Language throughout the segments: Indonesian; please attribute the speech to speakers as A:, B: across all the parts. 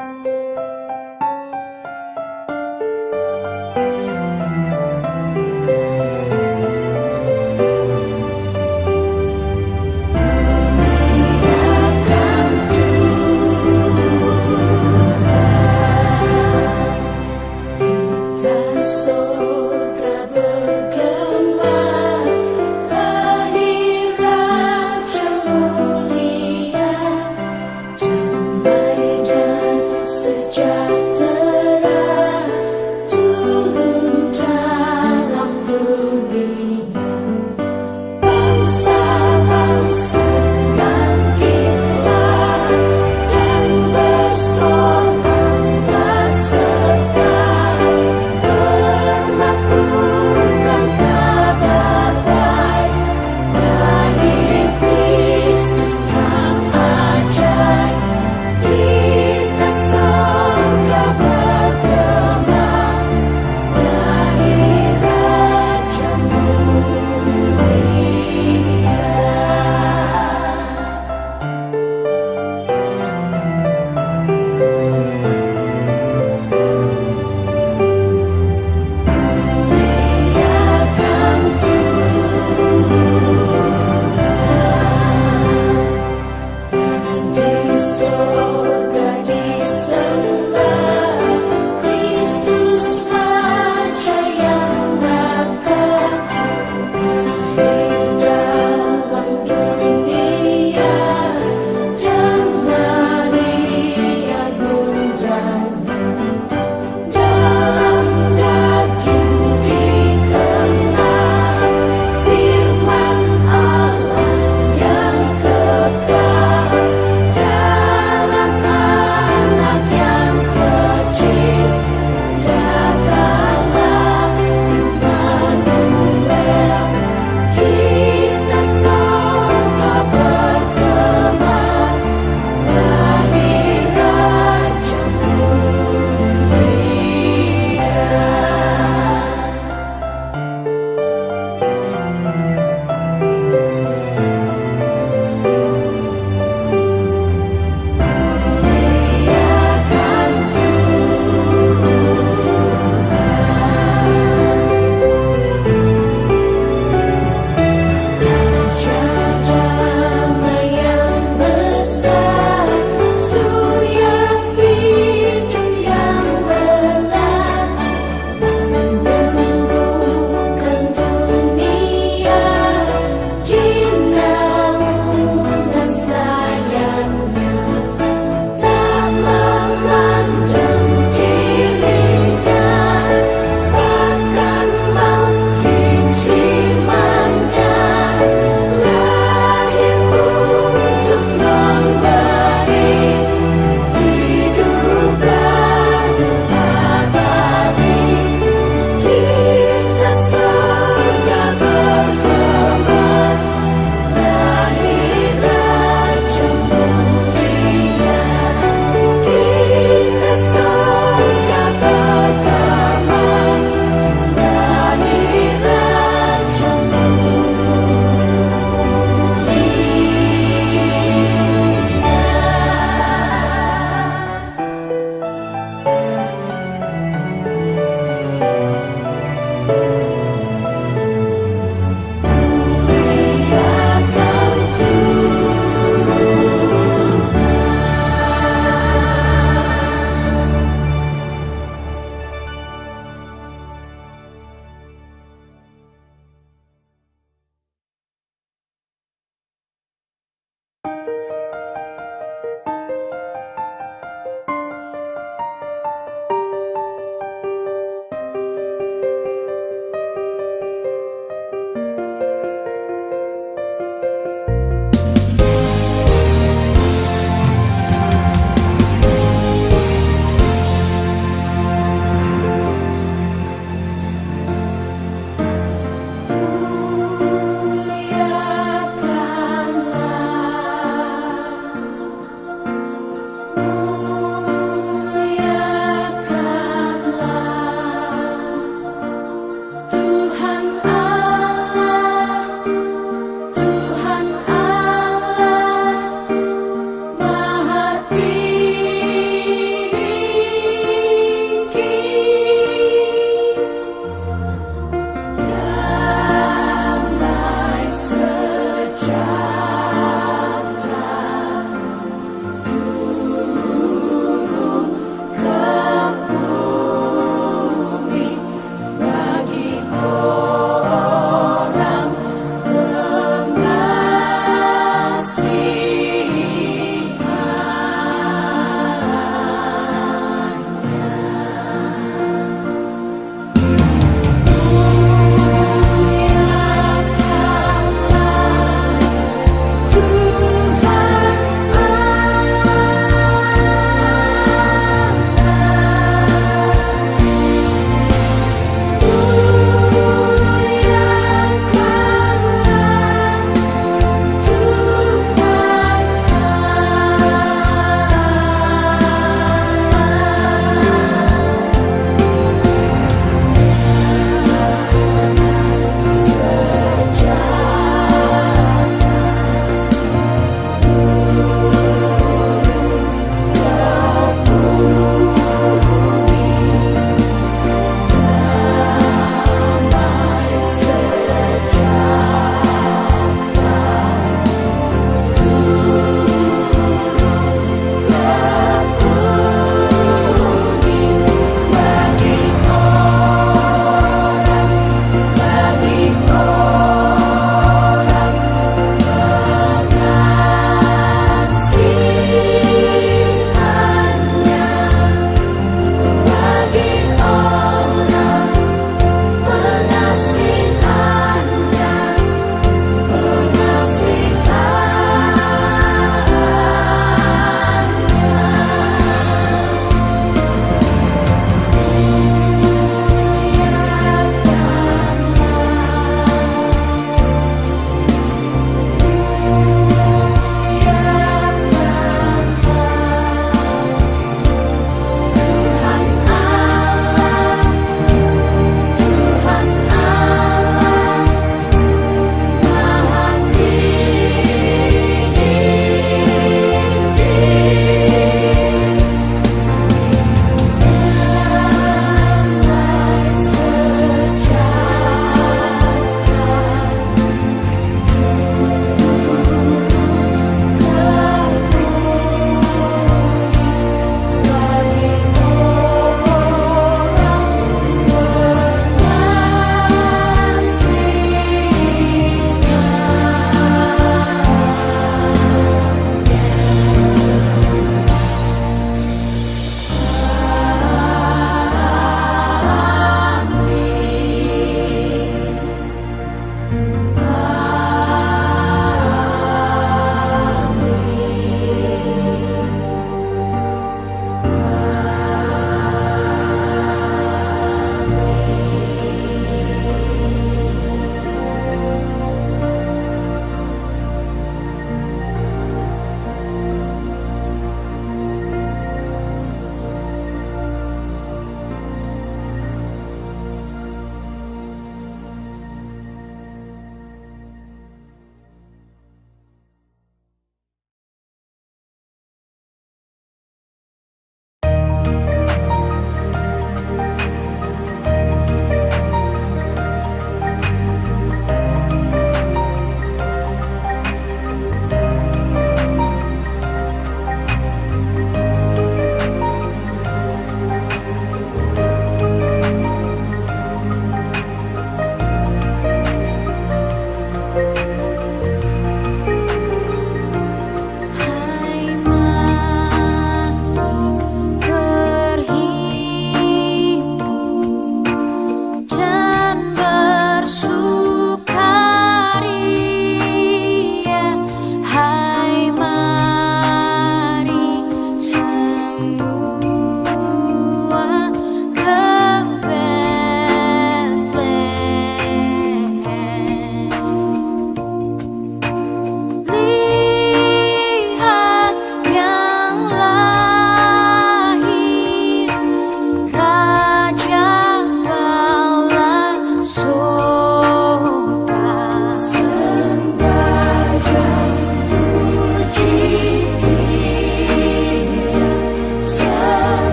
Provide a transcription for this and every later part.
A: Damai dan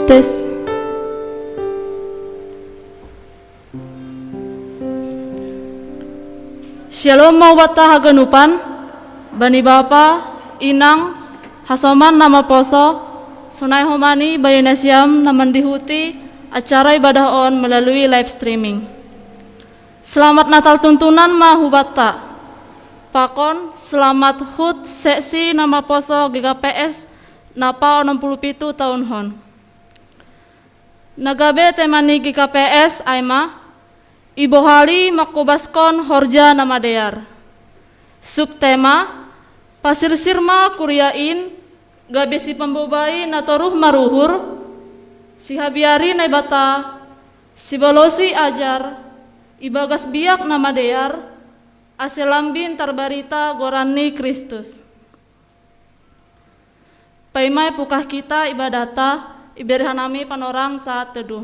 A: Tes. Shalom mau wata haganupan, bani bapa, inang, hasoman nama poso, sunai homani bayana siam naman dihuti acara ibadah on melalui live streaming. Selamat Natal tuntunan mahubata. Pakon selamat hut seksi nama poso GKPS napa 67 tahun hon. Nagabe temani GKPS aima Ibu Hali makobaskon horja nama deyar. Subtema pasir sirma kuriain gabesi pembobai natoruh maruhur si habiari naibata si balosi ajar ibagas biak nama deyar aselambin tarbarita gorani Kristus. Paimai pukah kita ibadata iberihanami panorang saat teduh.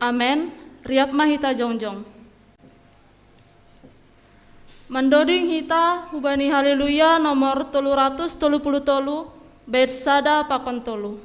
A: Amen. Riap mah hita jongjong. Mendoding hita hubani haleluya nomor 333 bersada pakon tolu.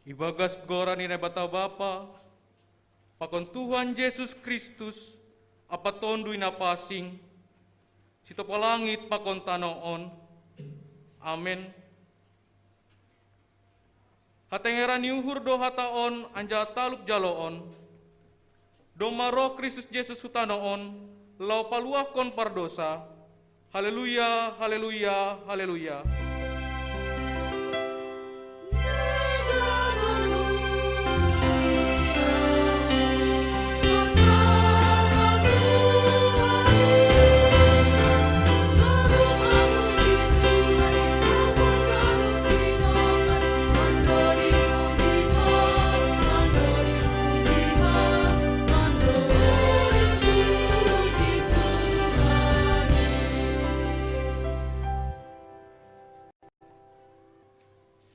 B: Ibagas gorani na bata bapa, pakon Tuhan Yesus Kristus, apa tonduy na pasing, sito palangit pakon tanoon. Amen. Hatengeran yuhur do hataon anja taluk jaloon, do maro Kristus Yesus hutanoon, lau paluah kon pardosa. Haleluya, haleluya, haleluya.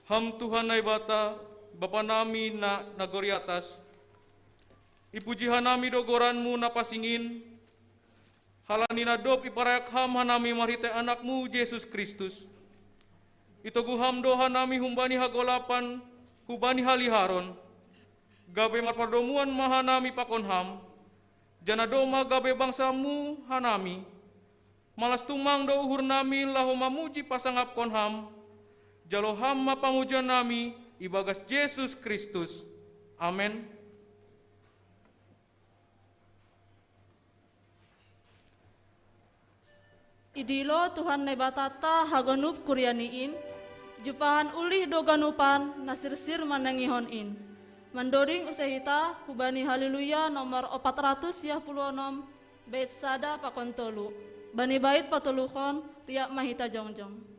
B: Ham Tuhan na ibata, Bapa nami na nagori atas, ipujihan nami dogoranmu na pasingin, halani na dop iparayak ham hanami marite anakmu Yesus Kristus. Itogu ham doha nami humbani hagolapan, hubani haliharon, gabe marpadomuan mahanami pakonham, jana doma gabe bangsamu hanami, malas tumang do uhur nami laho mamuji pasangap konham, jalo ham mapangujan nami ibagas Yesus Kristus. Amen.
A: Idilo Tuhan nebatata haganup kuryaniin, jupahan ulih doganupan nasirsir manangihon-in. Mandoring usahita hubani haleluya nomor 456 bait sada pakontolu. Bani bait patulukon riak mahita jongjong.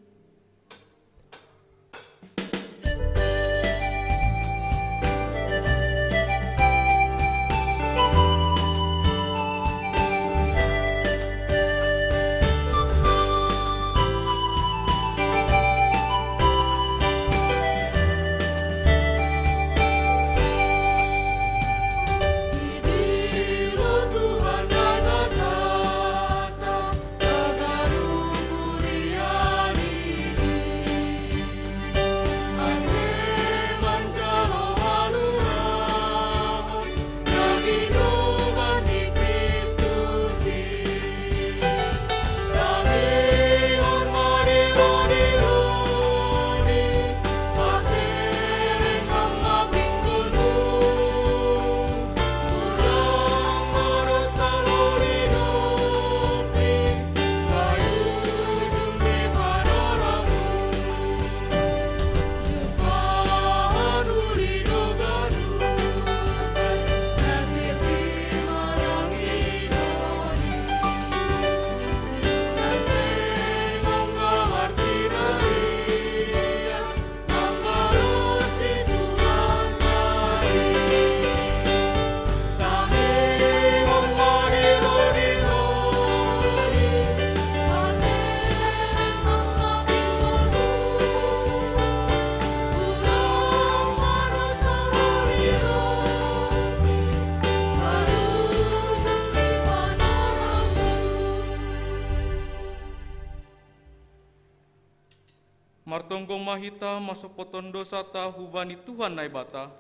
B: Martonggong mahita masopoton dosa ta hubani Tuhan naibata.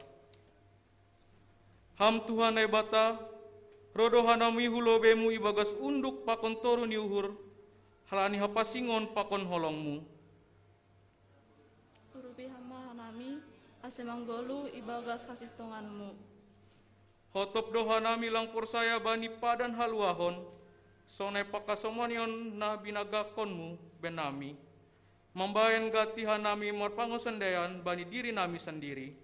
B: Ham Tuhan naibata, rodo hanami hulobemu ibagas unduk pakon toru ni uhur, halani hapasingon pakon holongmu.
A: Urubi hama hanami asemanggolu ibagas hasitonganmu.
B: Hotop dohanami lang porsaya bani padan haluahon, sonai pakasomanion na binagakonmu benami. Membayan gati hanami marpangosendean bani diri nami sendiri.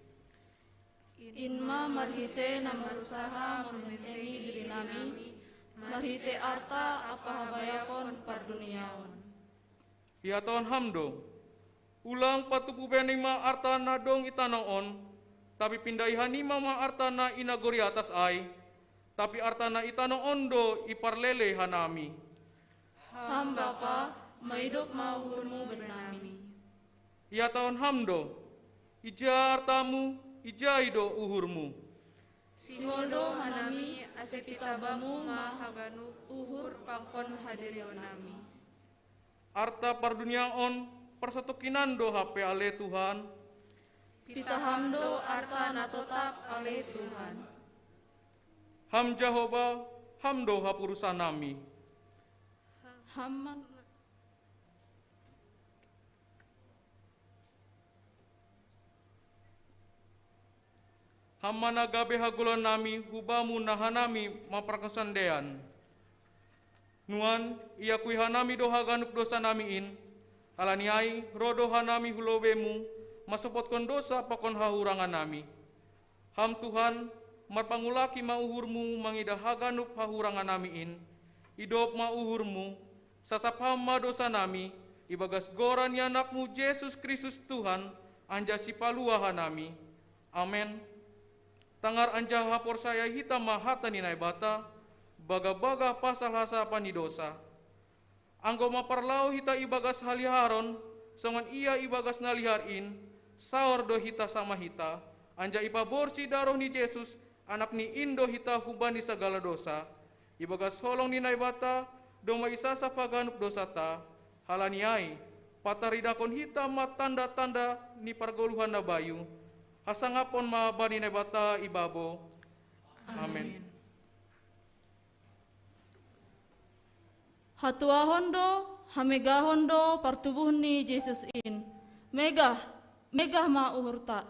A: Inma marhite na marusaha mementengi diri nami, marhite arta apa habayakon parduniaon.
B: Ya tahun hamdo, ulang patupu benima arta na dong itanoon, tapi pindaihanima ma arta na inagori atas ai, tapi arta na itanoon do iparlele hanami.
A: Ham Bapa, maidop mauhurmu bernami.
B: Ya tahun hamdo, ija artamu, ija ido uhurmu.
A: Singoldo hanami asepitabamu mahaganu uhur pangkon hadirionami.
B: Arta parduniaon persatukinan do hape ale Tuhan.
A: Pitahamdo arta natotap ale Tuhan.
B: Ham Jehovah, hamdo hapurusan nami.
A: Hamman
B: Hammana gabe hagulan nami hubamu nahanami maprakasandean. Nuan ia kui hanami doha ganup dosa nami in, halaniai rodo hanami hulobemu masopotkan dosa pakon hahurangan nami. Ham Tuhan marpangulaki mauhurmu mangidah haganup hahurangan nami in, idop mauhurmu sasap hamma dosa nami ibagas goran yanakmu Yesus Kristus Tuhan anja si paluaha nami. Amen. Tangar anja hapor saya hitam mahata ni naibata, baga-baga pasal hasa pani dosa. Anggo maparlau hita ibagas haliharon, songan ia ibagas naliharin, saor do hita sama hita, anja ipaborsi daroh ni Yesus, anak ni indo hita hubani segala dosa, ibagas holong ni naibata, doma isasa paganup dosa ta, halaniai, pataridakon hita mat tanda-tanda ni pargoluhan na bayu, Hasangapon ma bani nebata ibabo. Amen.
A: Hatua hondo, hamega hondo partubuh ni Yesus in. Megah ma uhurta.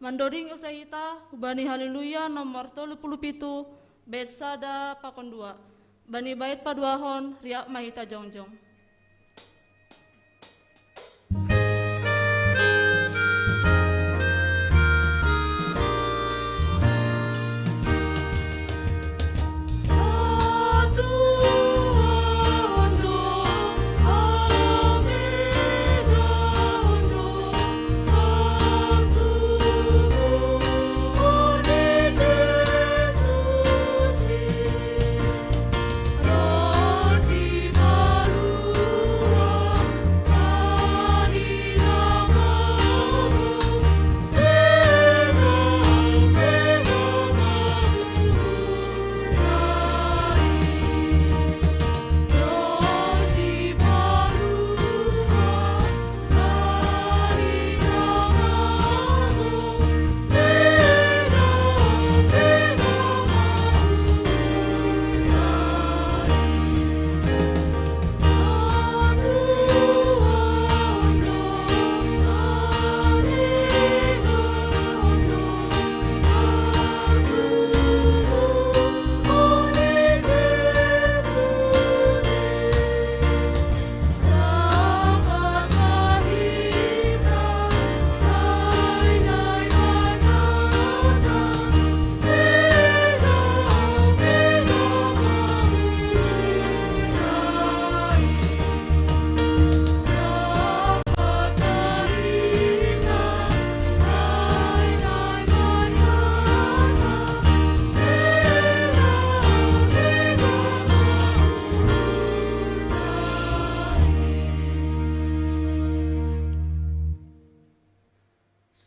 A: Mandoring usahita, bani haleluya nomor 37, Betsada pakon 2. Bani bait paduahon, riak mahita jongjong.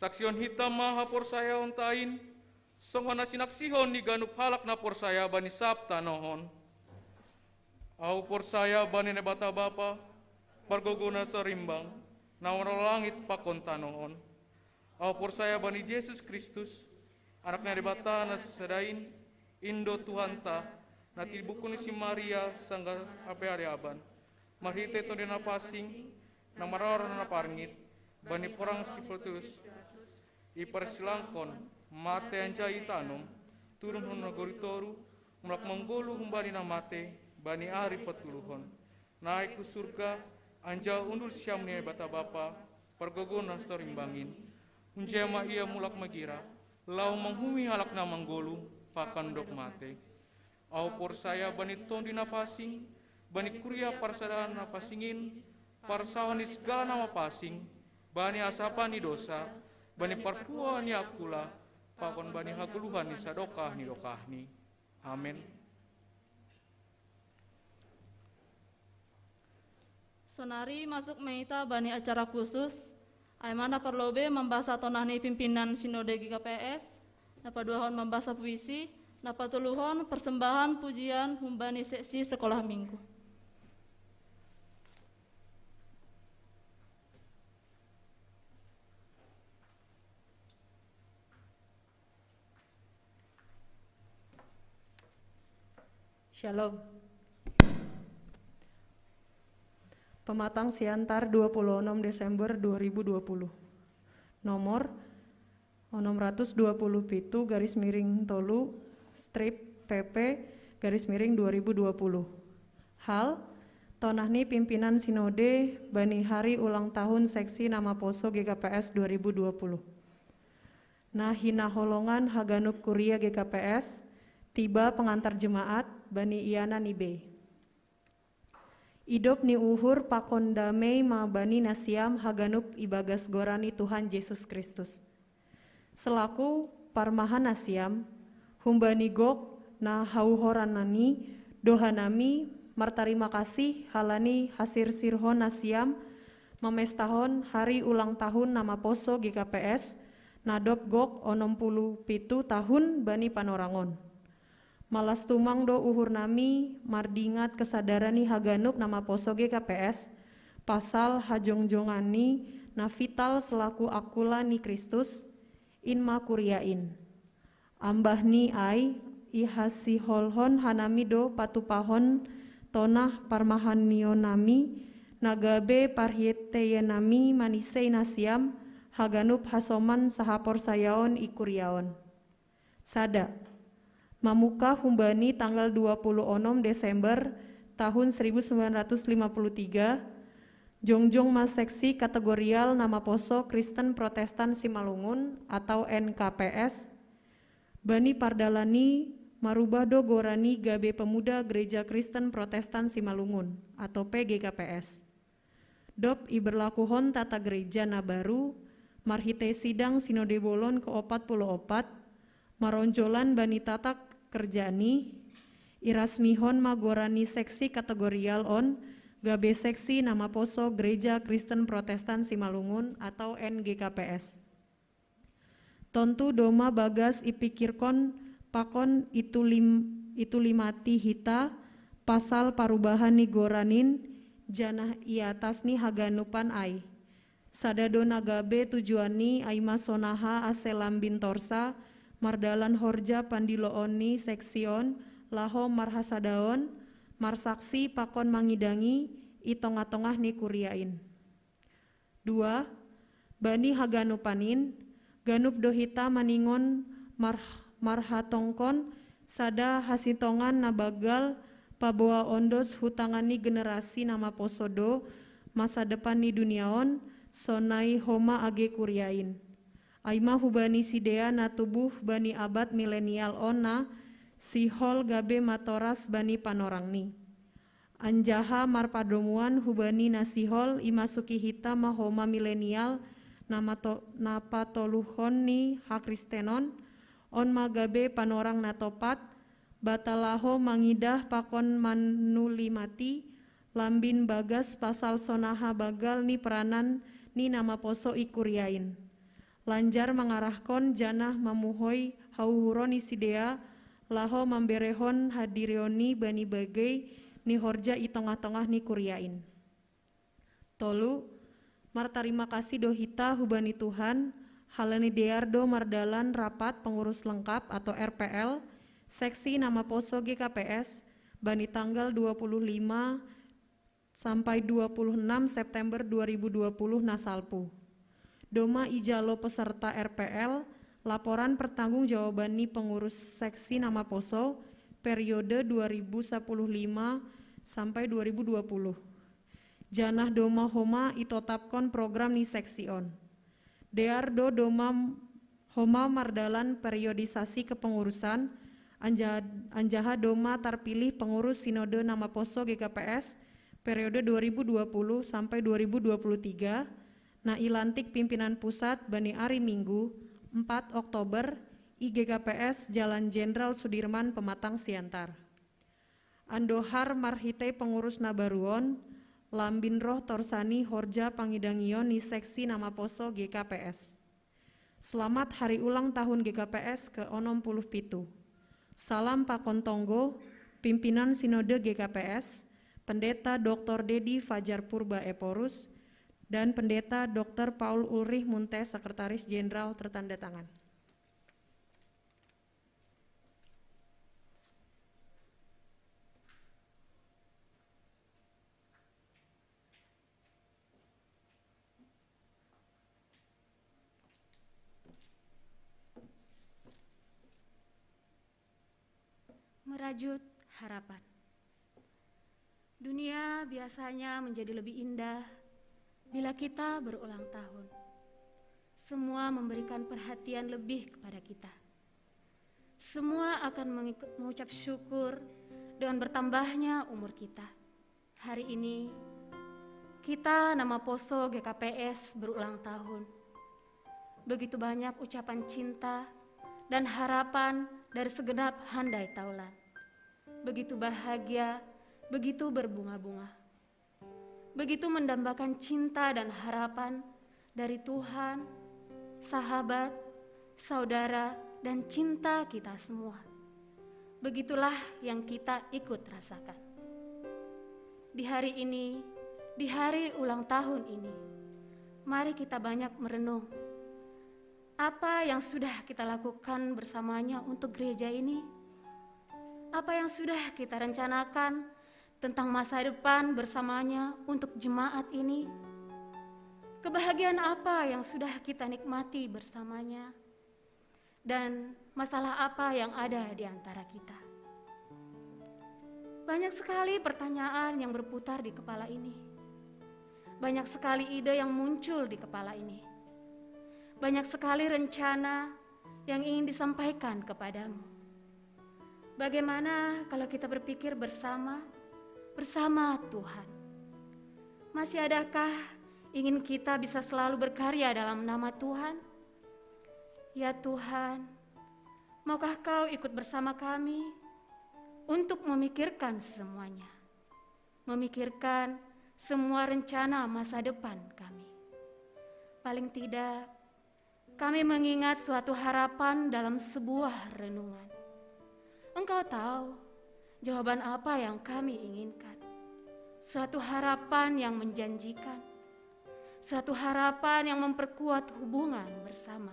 B: Saksion hitam maha porsaya ontain, songona sinaksihon ni ganup halak na porsaya bani sabta nohon. Au porsaya bani nebata bapa, pargogona serimbang, nawar langit pakon tanohon. Au porsaya bani Yesus Kristus, anaknya nebata na sedain, Indo Tuhanta, na tibukun si Maria sangga ape aban. Marhite to dina pasing, na marara na parngit, bani porang si Petrus, ipersilangkon mate anjai tanum turun hon goritoru mulak menggolu humbani na mate bani ari petuluhon naik ke surga anja undul siam ni bata bapa pergogona storimbangin unjema ia mulak magira lau menghumi halak na menggolu pakan dok mate au por saya bani tondi na pasing bani kuria parsadaan na pasingin parsawan ni segala nama pasing bani asapa ni dosa bani parpua ni akula, pakon bani haguluhan ni sadokah ni dokahni. Amin.
A: Sonari masuk meita bani acara khusus, aimana perlobe membahas tonahni pimpinan sinode GKPS, napa duahon membahas puisi, napa tuluhon persembahan pujian humbani seksi sekolah minggu.
C: Shalom. Pematang Siantar 26 Desember 2020. Nomor 627 garis miring tolu strip PP garis miring 2020. Hal tonahni pimpinan sinode bani hari ulang tahun seksi nama poso GKPS 2020. Nah hina holongan Haganup Kuria GKPS tiba pengantar jemaat bani Iana Nibe. Idop ni uhur pakon damai ma bani nasiam Haganup ibagas gorani Tuhan Yesus Kristus. Selaku parmahan nasiam humbani gok na hauhoranani dohanami martarima kasih halani hasir sirhon nasiam memestahon hari ulang tahun nama poso GKPS nadop gok 60 pitu tahun bani panorangon. Malas tumang do uhur nami mardingat kesadarani Haganup nama poso GKPS pasal hajongjongani na vital selaku akula ni Kristus inma kuriain. Ambahni ai ihasiholhon hanamido patupahon tonah parmahanionami nagabe parhiteyenami manisei nasiam haganup hasoman sahapor sayaon ikuriaon. Sada, mamuka humbani tanggal 26 Desember tahun 1953, Jongjong Maseksi kategorial nama poso Kristen Protestan Simalungun atau NKPS, Bani Pardalani Marubado Gorani Gabe Pemuda Gereja Kristen Protestan Simalungun atau PGKPS. Dop iberlakuhon tata gereja na baru, marhite sidang sinode bolon ke-44, maronjolan Bani tatak kerjani, irasmihon magorani seksi kategorial on, Gabe seksi nama poso Gereja Kristen Protestan Simalungun atau NGKPS. Tontu doma bagas ipikirkon pakon itu limati hita pasal parubahan ni goranin janah iatas ni haganupan ai. Sadado nagabe tujuani aima sonaha aselam bintorsa mardalan horja pandilooni seksion laho marhasadaon marsaksi pakon mangidangi itongah-tongah ni kuriain. 2. Bani haganupanin ganup dohita maningon marhatongkon sada hasitongan nabagal paboa ondos hutangani generasi nama posodo masa depan ni duniaon sonai homa age kuriain. Aima hubani sidea na tubuh bani abad milenial ona sihol gabe matoras bani panorangni. Anjaha marpadomuan hubani nasihol imasuki hita mahoma milenial napa toluhon ni hakristenon on magabe panorang natopat batalaho mangidah pakon manulimati lambin bagas pasal sonaha bagal ni peranan ni nama poso ikuriain. Lanjar mengarahkon janah mamuhoi hauhuroni sidea laho mamberehon hadirioni bani bagai ni horja i tengah-tengah ni kuriain. Tolu, martarima kasih dohita hubani Tuhan, halani deardo mardalan rapat pengurus lengkap atau RPL, seksi nama poso GKPS, bani tanggal 25 sampai 26 September 2020 nasalpu. Doma ijalo peserta RPL, laporan pertanggungjawaban ni pengurus seksi nama poso, periode 2015 sampai 2020. Janah doma homa itotapkon program ni seksion. Deardo doma homa mardalan periodisasi kepengurusan, anjaha doma terpilih pengurus sinode nama poso GKPS, periode 2020 sampai 2023, na ilantik pimpinan pusat bani ari Minggu 4 Oktober IGKPS Jalan Jenderal Sudirman Pematang Siantar. Andohar marhite pengurus nabaruon lambin roh torsani horja pangidangion ni seksi nama poso GKPS. Selamat hari ulang tahun GKPS ke-67. Salam Pakon Tonggo, pimpinan Sinode GKPS, Pendeta Dr. Dedi Fajar Purba Eporus, dan Pendeta Dr. Paul Ulrich Munte, Sekretaris Jenderal tertanda tangan.
D: Merajut harapan. Dunia biasanya menjadi lebih indah bila kita berulang tahun. Semua memberikan perhatian lebih kepada kita. Semua akan mengucap syukur dengan bertambahnya umur kita. Hari ini kita nama poso GKPS berulang tahun. Begitu banyak ucapan cinta dan harapan dari segenap handai taulan. Begitu bahagia, begitu berbunga-bunga. Begitu mendambakan cinta dan harapan dari Tuhan, sahabat, saudara, dan cinta kita semua. Begitulah yang kita ikut rasakan. Di hari ini, di hari ulang tahun ini, mari kita banyak merenung. apa yang sudah kita lakukan bersamanya untuk gereja ini? Apa yang sudah kita rencanakan tentang masa depan bersamanya untuk jemaat ini? Kebahagiaan apa yang sudah kita nikmati bersamanya? Dan masalah apa yang ada di antara kita? Banyak sekali pertanyaan yang berputar di kepala ini. Banyak sekali ide yang muncul di kepala ini. Banyak sekali rencana yang ingin disampaikan kepadamu. Bagaimana kalau kita berpikir bersama Tuhan? Masih adakah ingin kita bisa selalu berkarya dalam nama Tuhan? Ya Tuhan, maukah Kau ikut bersama kami untuk memikirkan semuanya, memikirkan semua rencana masa depan kami. Paling tidak, kami mengingat suatu harapan dalam sebuah renungan. Engkau tahu jawaban apa yang kami inginkan. Suatu harapan yang menjanjikan, suatu harapan yang memperkuat hubungan bersama,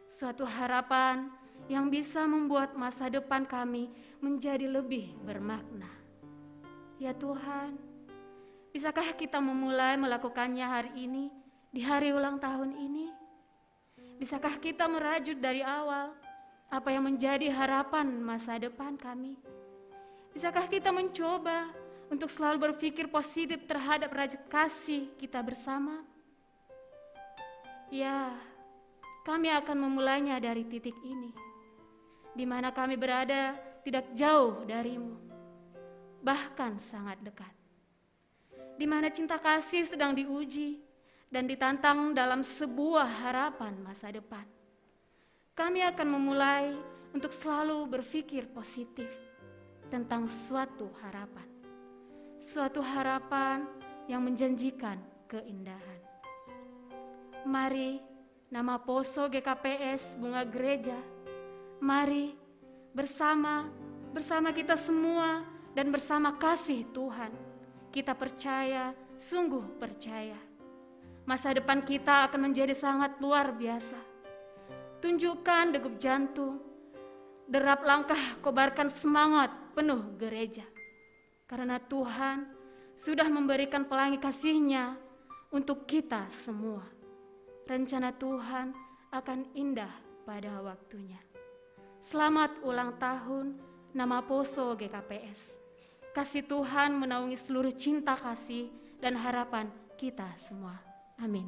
D: suatu harapan yang bisa membuat masa depan kami menjadi lebih bermakna. Ya Tuhan, bisakah kita memulai melakukannya hari ini, di hari ulang tahun ini? Bisakah kita merajut dari awal apa yang menjadi harapan masa depan kami? Bisakah kita mencoba untuk selalu berpikir positif terhadap rajut kasih kita bersama? Ya, kami akan memulainya dari titik ini, di mana kami berada tidak jauh darimu, bahkan sangat dekat. Di mana cinta kasih sedang diuji dan ditantang dalam sebuah harapan masa depan. Kami akan memulai untuk selalu berpikir positif tentang suatu harapan. Suatu harapan yang menjanjikan keindahan. Mari, nama Poso GKPS Bunga Gereja, mari bersama kita semua dan bersama kasih Tuhan, kita percaya, sungguh percaya, masa depan kita akan menjadi sangat luar biasa. Tunjukkan degup jantung, derap langkah, kobarkan semangat penuh gereja. Karena Tuhan sudah memberikan pelangi kasih-Nya untuk kita semua. Rencana Tuhan akan indah pada waktunya. Selamat ulang tahun nama Poso GKPS. Kasih Tuhan menaungi seluruh cinta kasih dan harapan kita semua. Amin.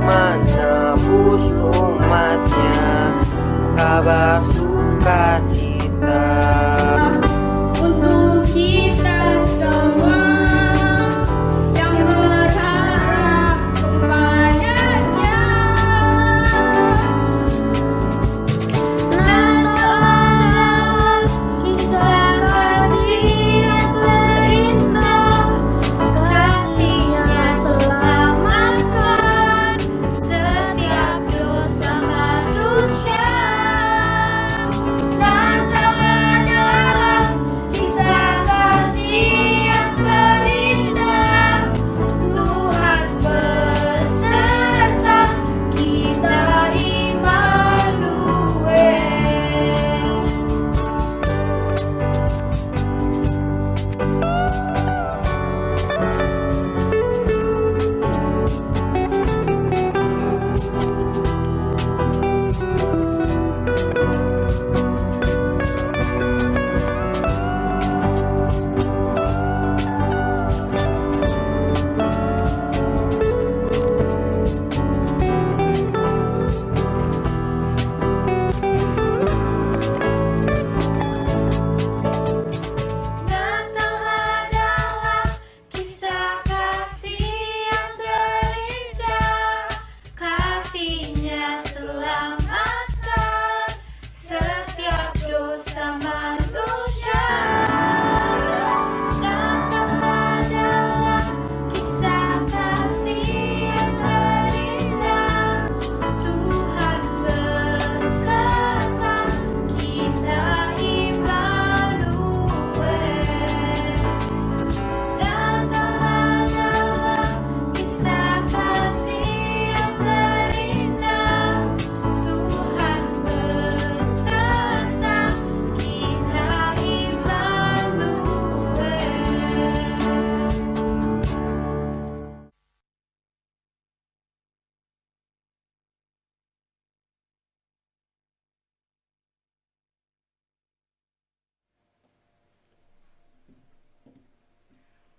E: menebus umatnya, kabar sukacita.
F: Untuk kita semua yang berharap kepadanya,
G: Natal adalah kisah kasih yang terindah, kasih-Nya selamatkan setiap dosa manusia. Natal adalah kisah kasih yang terindah, Tuhan beserta kita, Immanuel. Natal adalah kisah kasih yang terindah, kasih-Nya selamatkan setiap dosa manusia. Natal adalah kisah kasih yang terindah, Tuhan beserta kita, Immanuel. Natal adalah kisah kasih yang terindah, Tuhan beserta kita, Immanuel.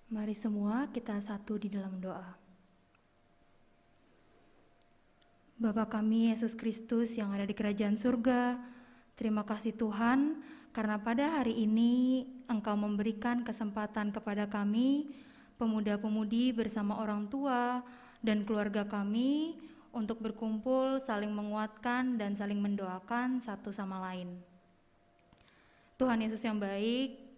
D: Mari semua kita satu di dalam doa. Bapa kami Yesus Kristus yang ada di kerajaan surga, terima kasih Tuhan karena pada hari ini Engkau memberikan kesempatan kepada kami, pemuda-pemudi bersama orang tua dan keluarga kami untuk berkumpul, saling menguatkan dan saling mendoakan satu sama lain. Tuhan Yesus yang baik,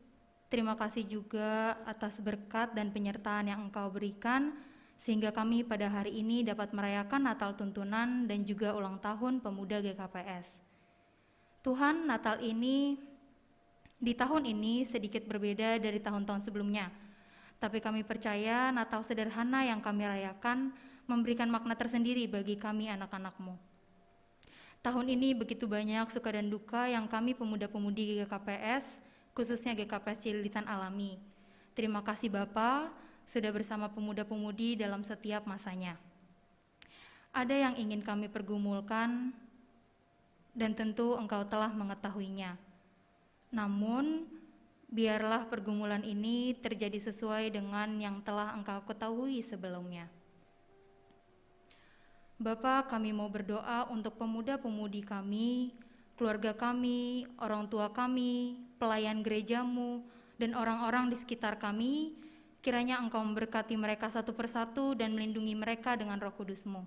D: terima kasih juga atas berkat dan penyertaan yang Engkau berikan, sehingga kami pada hari ini dapat merayakan Natal tuntunan dan juga ulang tahun pemuda GKPS. Tuhan, Natal ini, di tahun ini sedikit berbeda dari tahun-tahun sebelumnya, tapi kami percaya Natal sederhana yang kami rayakan memberikan makna tersendiri bagi kami anak-anak-Mu. Tahun ini begitu banyak suka dan duka yang kami pemuda-pemudi GKPS, khususnya GKPS Cililitan alami. Terima kasih Bapa sudah bersama pemuda-pemudi dalam setiap masanya. Ada yang ingin kami pergumulkan dan tentu Engkau telah mengetahuinya. Namun, biarlah pergumulan ini terjadi sesuai dengan yang telah Engkau ketahui sebelumnya. Bapa, kami mau berdoa untuk pemuda-pemudi kami, keluarga kami, orang tua kami, pelayan gereja-Mu, dan orang-orang di sekitar kami. Kiranya Engkau memberkati mereka satu persatu dan melindungi mereka dengan Roh Kudus-Mu.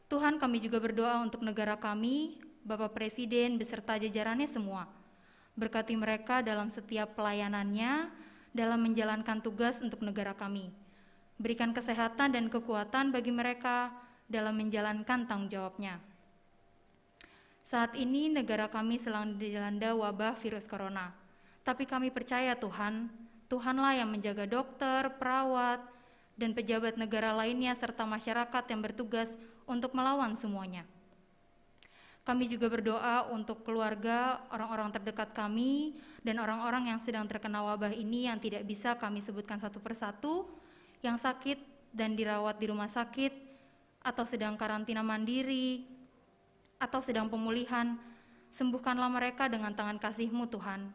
D: Tuhan, kami juga berdoa untuk negara kami, Bapak Presiden beserta jajarannya semua. Berkati mereka dalam setiap pelayanannya, dalam menjalankan tugas untuk negara kami. Berikan kesehatan dan kekuatan bagi mereka dalam menjalankan tanggung jawabnya. Saat ini negara kami sedang dilanda wabah virus corona. Tapi kami percaya Tuhan, Tuhanlah yang menjaga dokter, perawat, dan pejabat negara lainnya serta masyarakat yang bertugas untuk melawan semuanya. Kami juga berdoa untuk keluarga, orang-orang terdekat kami, dan orang-orang yang sedang terkena wabah ini yang tidak bisa kami sebutkan satu persatu, yang sakit dan dirawat di rumah sakit, atau sedang karantina mandiri, atau sedang pemulihan. Sembuhkanlah mereka dengan tangan kasih-Mu Tuhan.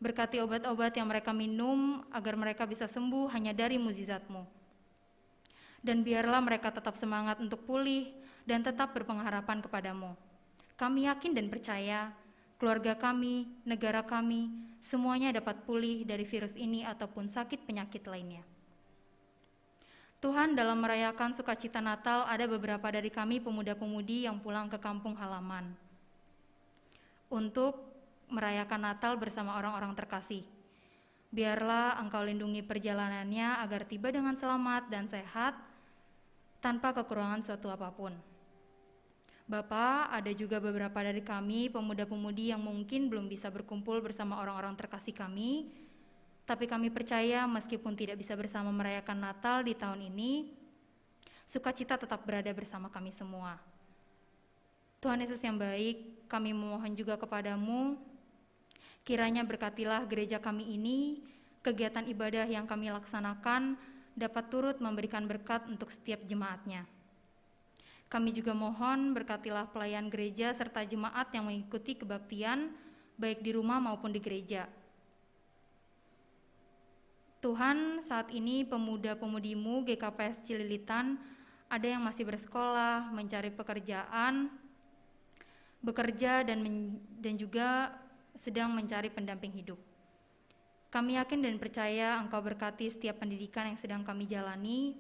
D: Berkati obat-obat yang mereka minum, agar mereka bisa sembuh hanya dari mukjizat-Mu. Dan biarlah mereka tetap semangat untuk pulih dan tetap berpengharapan kepadamu. Kami yakin dan percaya keluarga kami, negara kami, semuanya dapat pulih dari virus ini ataupun sakit penyakit lainnya. Tuhan, dalam merayakan sukacita Natal, ada beberapa dari kami pemuda-pemudi yang pulang ke kampung halaman untuk merayakan Natal bersama orang-orang terkasih. Biarlah Engkau lindungi perjalanannya agar tiba dengan selamat dan sehat, tanpa kekurangan suatu apapun. Bapa, ada juga beberapa dari kami pemuda-pemudi yang mungkin belum bisa berkumpul bersama orang-orang terkasih kami, tapi kami percaya meskipun tidak bisa bersama merayakan Natal di tahun ini, sukacita tetap berada bersama kami semua. Tuhan Yesus yang baik, kami memohon juga kepadamu, kiranya berkatilah gereja kami ini, kegiatan ibadah yang kami laksanakan dapat turut memberikan berkat untuk setiap jemaatnya. Kami juga mohon berkatilah pelayan gereja serta jemaat yang mengikuti kebaktian baik di rumah maupun di gereja. Tuhan, saat ini pemuda-pemudimu GKPS Cililitan ada yang masih bersekolah, mencari pekerjaan, bekerja dan juga sedang mencari pendamping hidup. Kami yakin dan percaya Engkau berkati setiap pendidikan yang sedang kami jalani,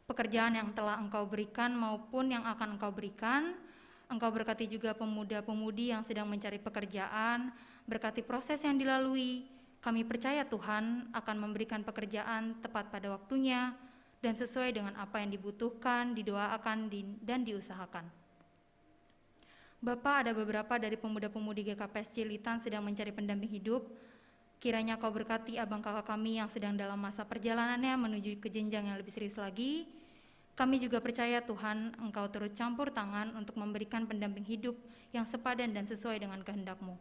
D: pekerjaan yang telah Engkau berikan maupun yang akan Engkau berikan. Engkau berkati juga pemuda-pemudi yang sedang mencari pekerjaan, berkati proses yang dilalui. Kami percaya Tuhan akan memberikan pekerjaan tepat pada waktunya dan sesuai dengan apa yang dibutuhkan, didoakan, dan diusahakan. Bapa, ada beberapa dari pemuda-pemudi GKPS Cililitan sedang mencari pendamping hidup. Kiranya Kau berkati abang kakak kami yang sedang dalam masa perjalanannya menuju ke jenjang yang lebih serius lagi. Kami juga percaya Tuhan, Engkau turut campur tangan untuk memberikan pendamping hidup yang sepadan dan sesuai dengan kehendak-Mu.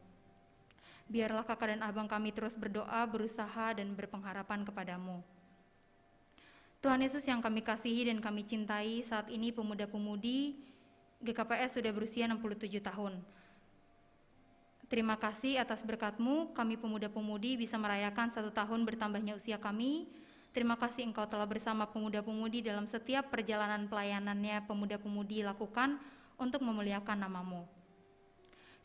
D: Biarlah kakak dan abang kami terus berdoa, berusaha, dan berpengharapan kepadamu. Tuhan Yesus yang kami kasihi dan kami cintai, saat ini pemuda-pemudi GKPS sudah berusia 67 tahun. Terima kasih atas berkat-Mu, kami pemuda-pemudi bisa merayakan 1 tahun bertambahnya usia kami. Terima kasih Engkau telah bersama pemuda-pemudi dalam setiap perjalanan pelayanannya pemuda-pemudi lakukan untuk memuliakan nama-Mu.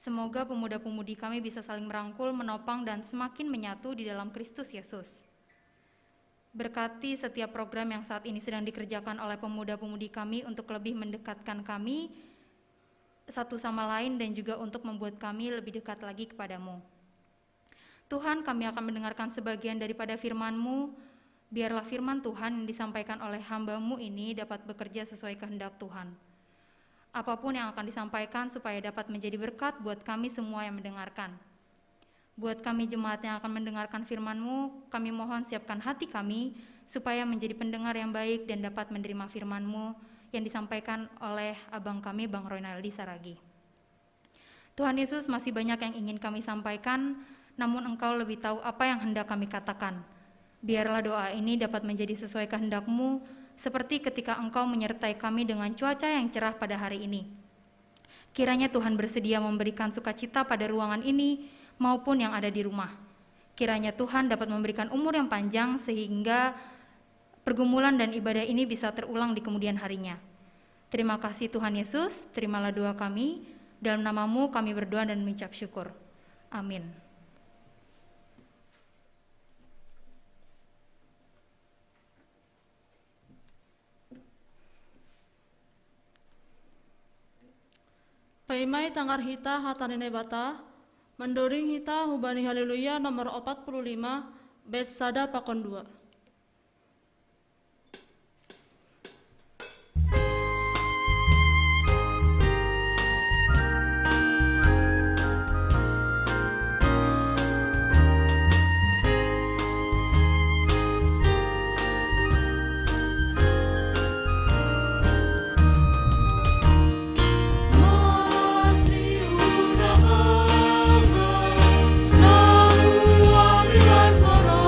D: Semoga pemuda-pemudi kami bisa saling merangkul, menopang, dan semakin menyatu di dalam Kristus Yesus. Berkati setiap program yang saat ini sedang dikerjakan oleh pemuda-pemudi kami untuk lebih mendekatkan kami satu sama lain dan juga untuk membuat kami lebih dekat lagi kepadamu. Tuhan, kami akan mendengarkan sebagian daripada firman-Mu. Biarlah firman Tuhan yang disampaikan oleh hamba-Mu ini dapat bekerja sesuai kehendak Tuhan. Apapun yang akan disampaikan supaya dapat menjadi berkat buat kami semua yang mendengarkan. Buat kami jemaat yang akan mendengarkan firman-Mu, kami mohon siapkan hati kami supaya menjadi pendengar yang baik dan dapat menerima firman-Mu yang disampaikan oleh abang kami, Bang Ronaldi Saragi. Tuhan Yesus, masih banyak yang ingin kami sampaikan, namun Engkau lebih tahu apa yang hendak kami katakan. Biarlah doa ini dapat menjadi sesuai kehendak-Mu, seperti ketika Engkau menyertai kami dengan cuaca yang cerah pada hari ini. Kiranya Tuhan bersedia memberikan sukacita pada ruangan ini maupun yang ada di rumah. Kiranya Tuhan dapat memberikan umur yang panjang sehingga pergumulan dan ibadah ini bisa terulang di kemudian harinya. Terima kasih Tuhan Yesus, terimalah doa kami. Dalam nama-Mu kami berdoa dan mengucap syukur. Amin.
A: Paimai tanggar hita hatanine bata, mendoring hita hubani haleluya nomor 45, Betsada Pakon 2.
G: Nahu amilan mono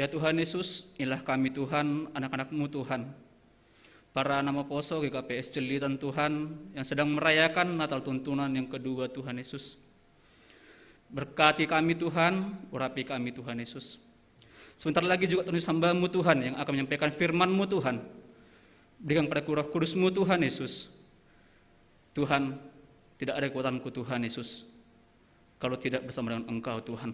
H: Ya Tuhan Yesus, inilah kami Tuhan, anak-anak-Mu Tuhan. Para nama poso GKPS Celitan Tuhan yang sedang merayakan Natal tuntunan yang kedua Tuhan Yesus. Berkati kami Tuhan, urapi kami Tuhan Yesus. Sebentar lagi juga tulis hamba-Mu Tuhan yang akan menyampaikan firman-Mu Tuhan. Berikan pada Roh Kudus-Mu Tuhan Yesus. Tuhan, tidak ada kekuatanku Tuhan Yesus, kalau tidak bersama dengan Engkau Tuhan.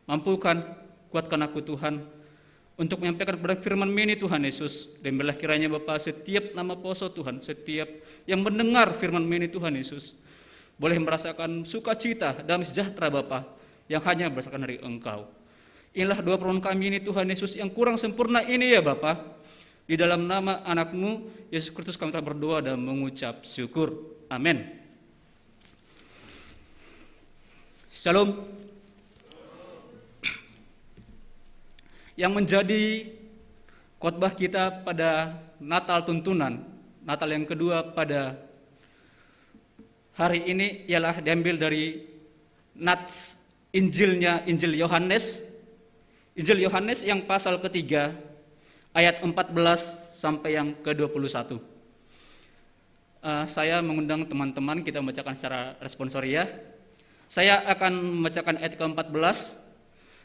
H: Mampukan, kuatkan aku Tuhan, untuk menyampaikan kepada firman-Mu ini Tuhan Yesus. Dan biarlah kiranya Bapa, setiap nama poso Tuhan, setiap yang mendengar firman-Mu ini Tuhan Yesus, boleh merasakan sukacita, damai sejahtera Bapa, yang hanya berdasarkan dari Engkau. Inilah doa permohonan kami ini Tuhan Yesus yang kurang sempurna ini ya Bapa. Di dalam nama anak-Mu, Yesus Kristus kami telah berdoa dan mengucap syukur. Amin. Shalom. Yang menjadi khotbah kita pada Natal tuntunan, Natal yang kedua pada hari ini ialah diambil dari Nats Injilnya, Injil Yohanes. Injil Yohanes yang pasal ketiga, ayat 14 sampai yang ke-21. Saya mengundang teman-teman kita membacakan secara responsoria. Saya akan membacakan ayat ke-14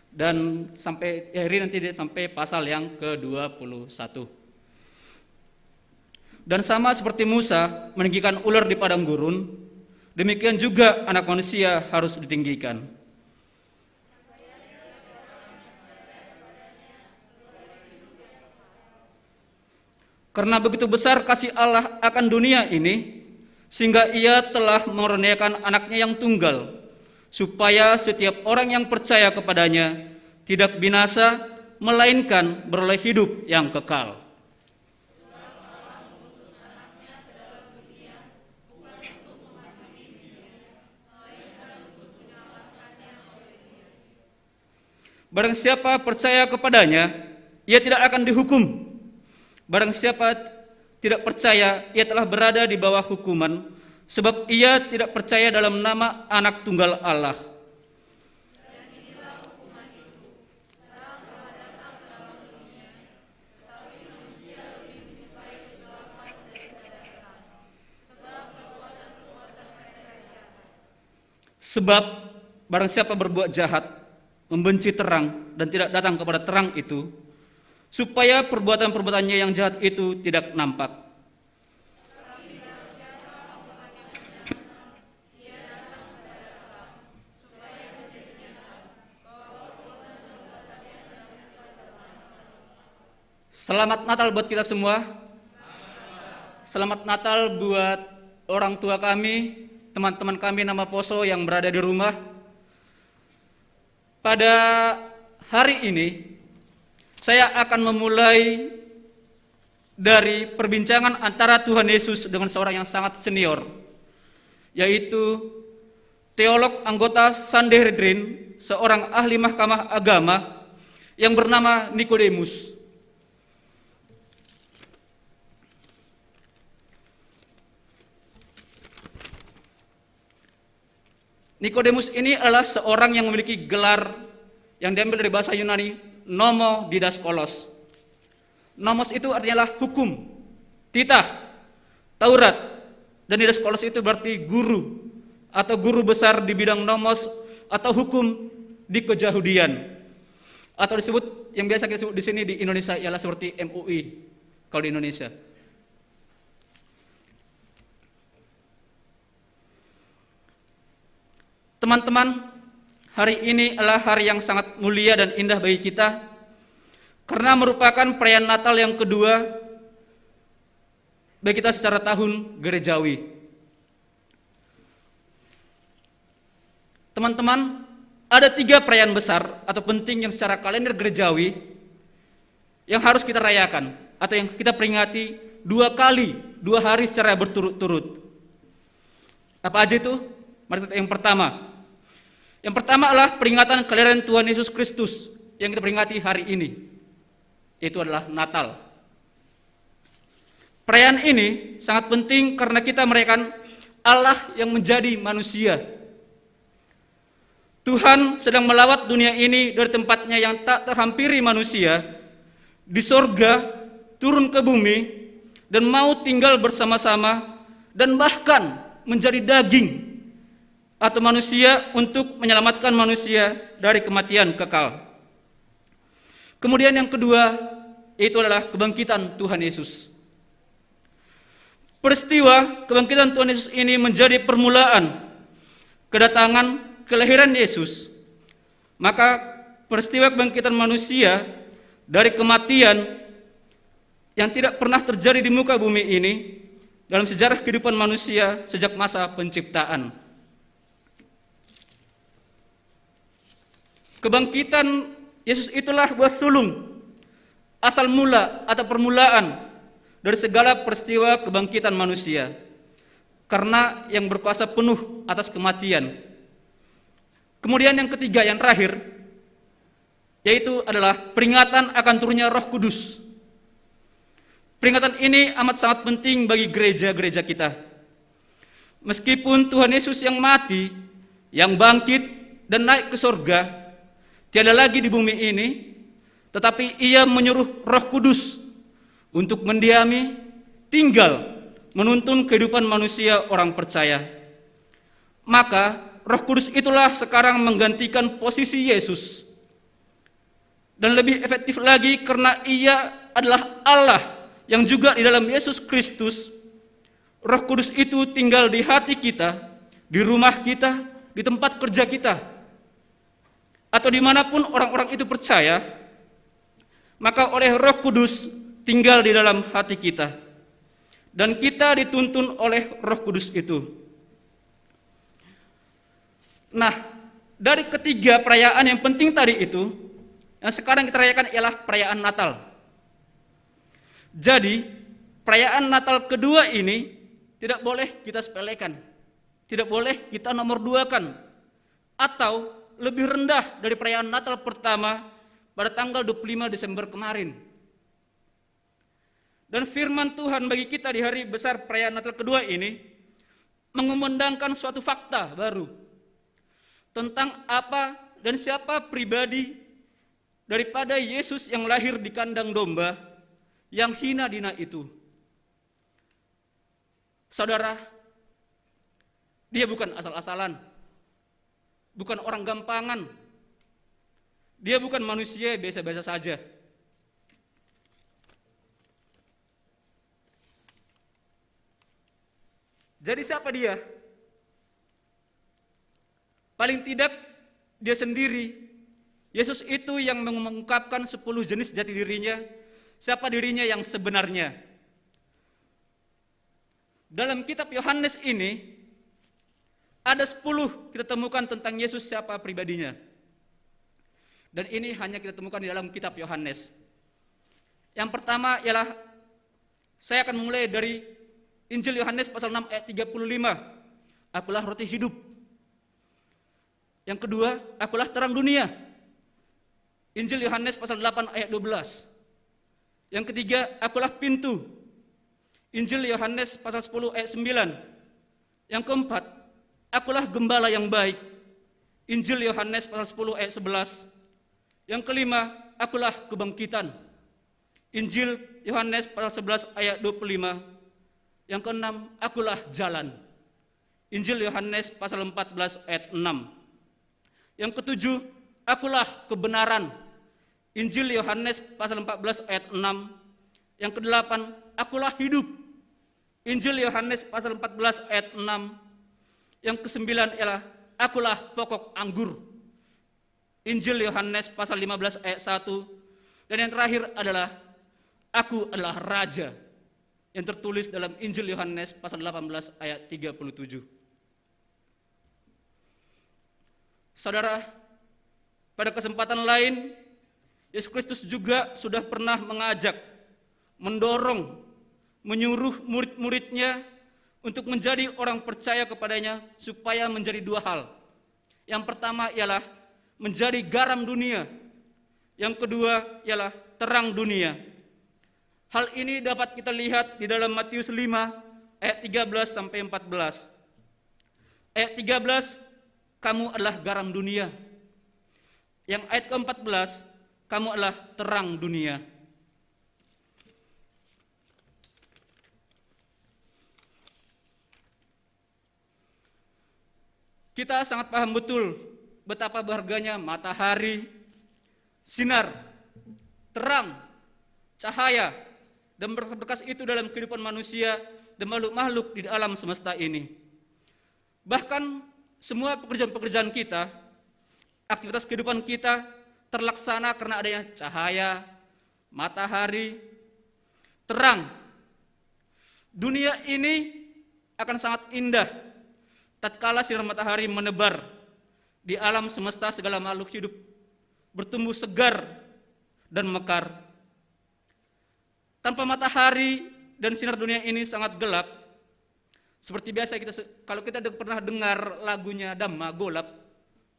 H: dan sampai hari nanti sampai pasal yang ke-21. Dan sama seperti Musa meninggikan ular di padang gurun, demikian juga anak manusia harus ditinggikan. Karena begitu besar kasih Allah akan dunia ini, sehingga Ia telah mengaruniakan anaknya yang tunggal, supaya setiap orang yang percaya kepadanya tidak binasa, melainkan beroleh hidup yang kekal. Barang siapa percaya kepadanya, ia tidak akan dihukum. Barang siapa tidak percaya, ia telah berada di bawah hukuman, sebab ia tidak percaya dalam nama Anak Tunggal Allah. Sebab barang siapa berbuat jahat, membenci terang dan tidak datang kepada terang itu, supaya perbuatan-perbuatannya yang jahat itu tidak nampak. Selamat Natal buat kita semua. Selamat Natal buat orang tua kami, teman-teman kami nama poso yang berada di rumah. Pada hari ini saya akan memulai dari perbincangan antara Tuhan Yesus dengan seorang yang sangat senior, yaitu teolog anggota Sanhedrin, seorang ahli mahkamah agama yang bernama Nikodemus. Nikodemus ini adalah seorang yang memiliki gelar yang diambil dari bahasa Yunani, nomo didaskolos. Nomos itu artinya hukum, titah, Taurat, dan didaskolos itu berarti guru atau guru besar di bidang nomos atau hukum di kejahudian, atau disebut yang biasa kita sebut di sini di Indonesia ialah seperti MUI kalau di Indonesia. Teman-teman, hari ini adalah hari yang sangat mulia dan indah bagi kita karena merupakan perayaan Natal yang kedua bagi kita secara tahun gerejawi. Teman-teman, ada 3 perayaan besar atau penting yang secara kalender gerejawi yang harus kita rayakan atau yang kita peringati 2 kali, 2 hari secara berturut-turut. Apa aja itu? Mari kita yang pertama. Yang pertama adalah peringatan kelahiran Tuhan Yesus Kristus yang kita peringati hari ini. Itu adalah Natal. Perayaan ini sangat penting karena kita merayakan Allah yang menjadi manusia. Tuhan sedang melawat dunia ini dari tempatnya yang tak terhampiri manusia, di sorga, turun ke bumi, dan mau tinggal bersama-sama, dan bahkan menjadi daging atau manusia untuk menyelamatkan manusia dari kematian kekal. Kemudian yang kedua, yaitu adalah kebangkitan Tuhan Yesus. Peristiwa kebangkitan Tuhan Yesus ini menjadi permulaan kedatangan kelahiran Yesus. Maka peristiwa kebangkitan manusia dari kematian yang tidak pernah terjadi di muka bumi ini dalam sejarah kehidupan manusia sejak masa penciptaan. Kebangkitan Yesus itulah buah sulung, asal mula atau permulaan dari segala peristiwa kebangkitan manusia, karena yang berkuasa penuh atas kematian. Kemudian yang ketiga, yang terakhir, yaitu adalah peringatan akan turunnya Roh Kudus. Peringatan ini amat sangat penting bagi gereja-gereja kita. Meskipun Tuhan Yesus yang mati, yang bangkit dan naik ke surga, tiada lagi di bumi ini, tetapi Ia menyuruh Roh Kudus untuk mendiami, tinggal, menuntun kehidupan manusia orang percaya. Maka Roh Kudus itulah sekarang menggantikan posisi Yesus. Dan lebih efektif lagi karena Ia adalah Allah yang juga di dalam Yesus Kristus. Roh Kudus itu tinggal di hati kita, di rumah kita, di tempat kerja kita, atau dimanapun orang-orang itu percaya. Maka oleh Roh Kudus tinggal di dalam hati kita, dan kita dituntun oleh Roh Kudus itu. Nah, dari ketiga perayaan yang penting tadi itu, yang sekarang kita rayakan ialah perayaan Natal. Jadi, perayaan Natal kedua ini tidak boleh kita sepelekan, tidak boleh kita nomor duakan, atau lebih rendah dari perayaan Natal pertama pada tanggal 25 Desember kemarin. Dan firman Tuhan bagi kita di hari besar perayaan Natal kedua ini mengumandangkan suatu fakta baru tentang apa dan siapa pribadi daripada Yesus yang lahir di kandang domba yang hina dina itu. Saudara, dia bukan asal-asalan, bukan orang gampangan, dia bukan manusia biasa-biasa saja. Jadi siapa dia? Paling tidak dia sendiri. Yesus itu yang mengungkapkan 10 jenis jati dirinya, siapa dirinya yang sebenarnya. Dalam kitab Yohanes ini ada 10 kita temukan tentang Yesus siapa pribadinya. Dan ini hanya kita temukan di dalam kitab Yohanes. Yang pertama ialah, saya akan mulai dari Injil Yohanes pasal 6 ayat 35. Akulah roti hidup. Yang kedua, akulah terang dunia. Injil Yohanes pasal 8 ayat 12. Yang ketiga, akulah pintu. Injil Yohanes pasal 10 ayat 9. Yang keempat, akulah gembala yang baik. Injil Yohanes pasal 10 ayat 11. Yang kelima, akulah kebangkitan. Injil Yohanes pasal 11 ayat 25. Yang keenam, akulah jalan. Injil Yohanes pasal 14 ayat 6. Yang ketujuh, akulah kebenaran. Injil Yohanes pasal 14 ayat 6. Yang kedelapan, akulah hidup. Injil Yohanes pasal 14 ayat 6. Yang kesembilan ialah akulah pokok anggur. Injil Yohanes pasal 15 ayat 1. Dan yang terakhir adalah aku adalah raja, yang tertulis dalam Injil Yohanes pasal 18 ayat 37. Saudara, pada kesempatan lain, Yesus Kristus juga sudah pernah mengajak, mendorong, menyuruh murid-muridnya untuk menjadi orang percaya kepadanya supaya menjadi dua hal. Yang pertama ialah menjadi garam dunia. Yang kedua ialah terang dunia. Hal ini dapat kita lihat di dalam Matius 5 ayat 13 sampai 14. Ayat 13 kamu adalah garam dunia. Yang ayat ke-14, kamu adalah terang dunia. Kita sangat paham betul betapa berharganya matahari, sinar, terang, cahaya, dan berkas itu dalam kehidupan manusia dan makhluk-makhluk di alam semesta ini. Bahkan semua pekerjaan-pekerjaan kita, aktivitas kehidupan kita terlaksana karena adanya cahaya, matahari, terang. Dunia ini akan sangat indah tatkala sinar matahari menebar di alam semesta, segala makhluk hidup bertumbuh segar dan mekar. Tanpa matahari dan sinar dunia ini sangat gelap. Seperti biasa kalau kita pernah dengar lagunya Dhamma Golap,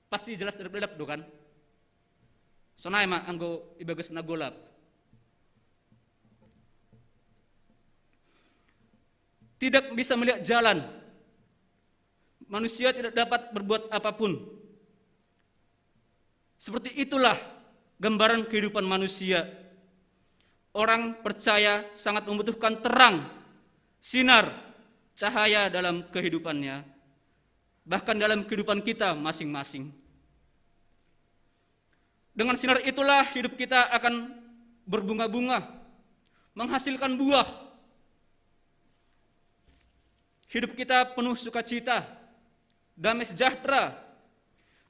H: pasti jelas gelap tuh kan. Sonai mah anggo ibagasna golap. Tidak bisa melihat jalan. Manusia tidak dapat berbuat apapun. Seperti itulah gambaran kehidupan manusia. Orang percaya sangat membutuhkan terang, sinar, cahaya dalam kehidupannya, bahkan dalam kehidupan kita masing-masing. Dengan sinar itulah hidup kita akan berbunga-bunga, menghasilkan buah. Hidup kita penuh sukacita, damai sejahtera,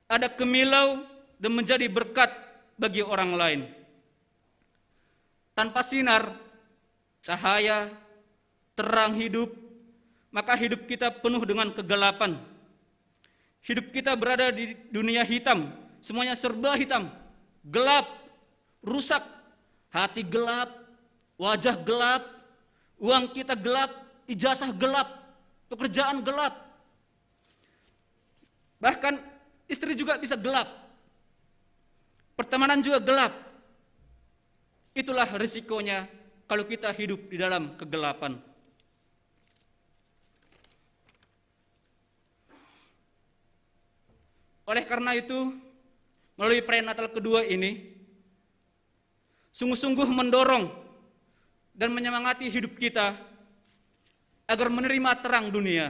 H: ada kemilau dan menjadi berkat bagi orang lain. Tanpa sinar, cahaya, terang hidup, maka hidup kita penuh dengan kegelapan. Hidup kita berada di dunia hitam, semuanya serba hitam, gelap, rusak, hati gelap, wajah gelap, uang kita gelap, ijazah gelap, pekerjaan gelap. Bahkan istri juga bisa gelap, pertemanan juga gelap. Itulah risikonya kalau kita hidup di dalam kegelapan. Oleh karena itu, melalui perayaan Natal kedua ini, sungguh-sungguh mendorong dan menyemangati hidup kita agar menerima terang dunia,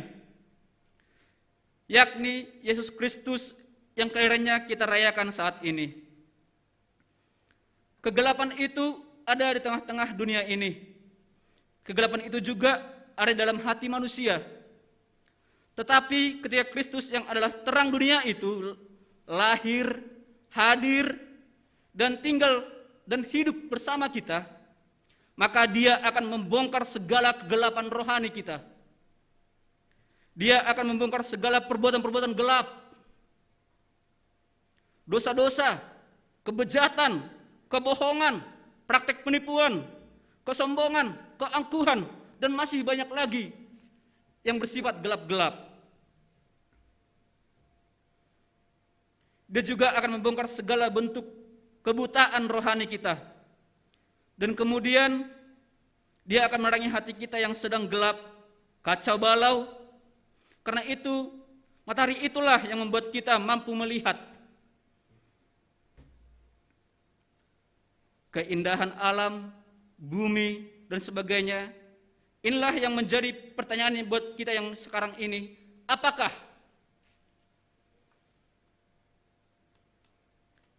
H: yakni Yesus Kristus yang kelahirannya kita rayakan saat ini. Kegelapan itu ada di tengah-tengah dunia ini. Kegelapan itu juga ada dalam hati manusia. Tetapi ketika Kristus yang adalah terang dunia itu lahir, hadir, dan tinggal dan hidup bersama kita, maka Dia akan membongkar segala kegelapan rohani kita. Dia akan membongkar segala perbuatan-perbuatan gelap, dosa-dosa, kebejatan, kebohongan, praktek penipuan, kesombongan, keangkuhan, dan masih banyak lagi yang bersifat gelap-gelap. Dia juga akan membongkar segala bentuk kebutaan rohani kita. Dan kemudian Dia akan menerangi hati kita yang sedang gelap, kacau balau. Karena itu, matahari itulah yang membuat kita mampu melihat keindahan alam, bumi, dan sebagainya. Inilah yang menjadi pertanyaan buat kita yang sekarang ini. Apakah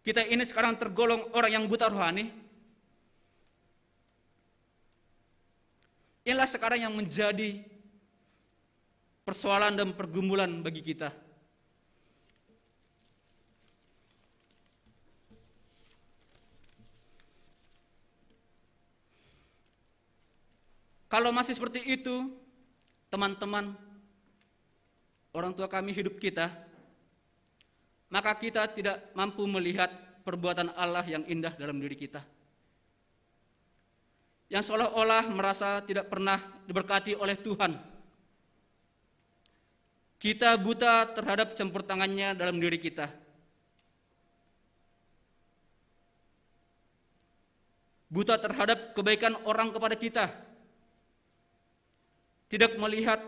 H: kita ini sekarang tergolong orang yang buta rohani? Inilah sekarang yang menjadi persoalan dan pergumulan bagi kita. Kalau masih seperti itu, teman-teman, orang tua kami hidup kita, maka kita tidak mampu melihat perbuatan Allah yang indah dalam diri kita. Yang seolah-olah merasa tidak pernah diberkati oleh Tuhan. Kita buta terhadap campur tangannya dalam diri kita. Buta terhadap kebaikan orang kepada kita. Tidak melihat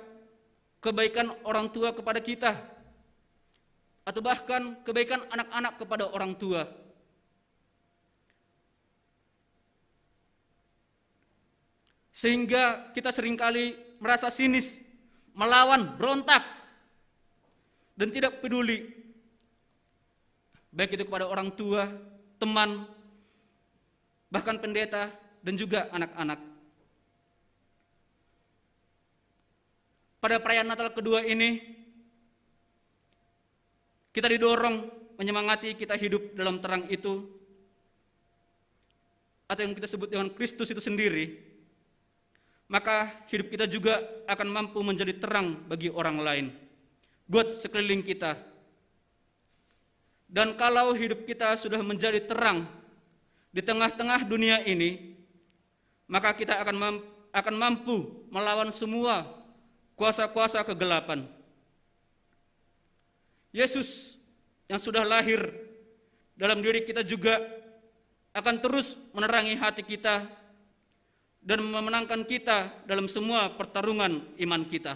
H: kebaikan orang tua kepada kita. atau bahkan kebaikan anak-anak kepada orang tua. Sehingga kita seringkali merasa sinis, melawan, berontak, dan tidak peduli, baik itu kepada orang tua, teman, bahkan pendeta, dan juga anak-anak. Pada perayaan Natal kedua ini, kita didorong menyemangati kita hidup dalam terang itu, atau yang kita sebut dengan Kristus itu sendiri. Maka hidup kita juga akan mampu menjadi terang bagi orang lain, buat sekeliling kita. Dan kalau hidup kita sudah menjadi terang di tengah-tengah dunia ini, maka kita akan mampu melawan semua kuasa-kuasa kegelapan. Yesus yang sudah lahir dalam diri kita juga akan terus menerangi hati kita dan memenangkan kita dalam semua pertarungan iman kita.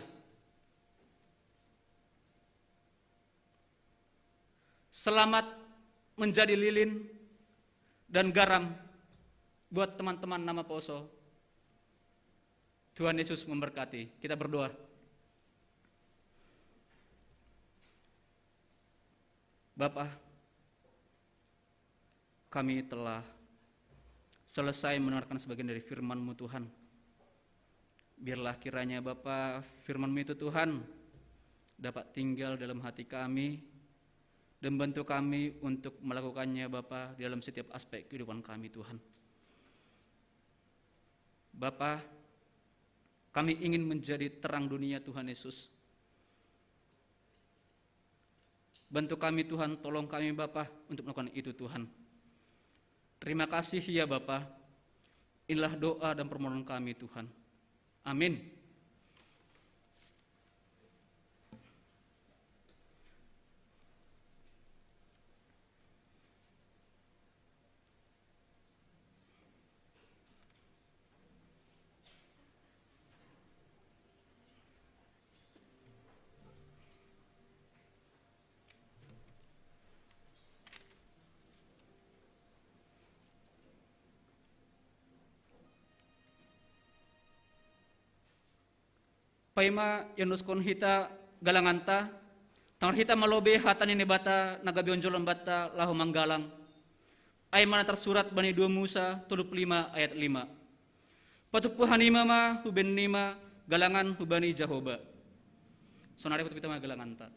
H: Selamat menjadi lilin dan garam buat teman-teman Nama Poso. Tuhan Yesus memberkati. Kita berdoa. Bapa, kami telah selesai mendengarkan sebagian dari firman-Mu Tuhan. Biarlah kiranya Bapa, firman-Mu itu Tuhan dapat tinggal dalam hati kami dan bantu kami untuk melakukannya Bapa dalam setiap aspek kehidupan kami Tuhan. Bapa, kami ingin menjadi terang dunia Tuhan Yesus. Bantu kami Tuhan, tolong kami Bapa untuk melakukan itu Tuhan. Terima kasih ya Bapa. Inilah doa dan permohonan kami Tuhan. Amin. Paima yanuskon hita galanganta, tangan hita malobe hatan ini bata nagabionjolan bata lahu manggalang. Ay mana tersurat bani 2 Musa 35 ayat 5. Patupuhan imama huben nima galangan hubani Jahoba. Sonari kutu kita galanganta.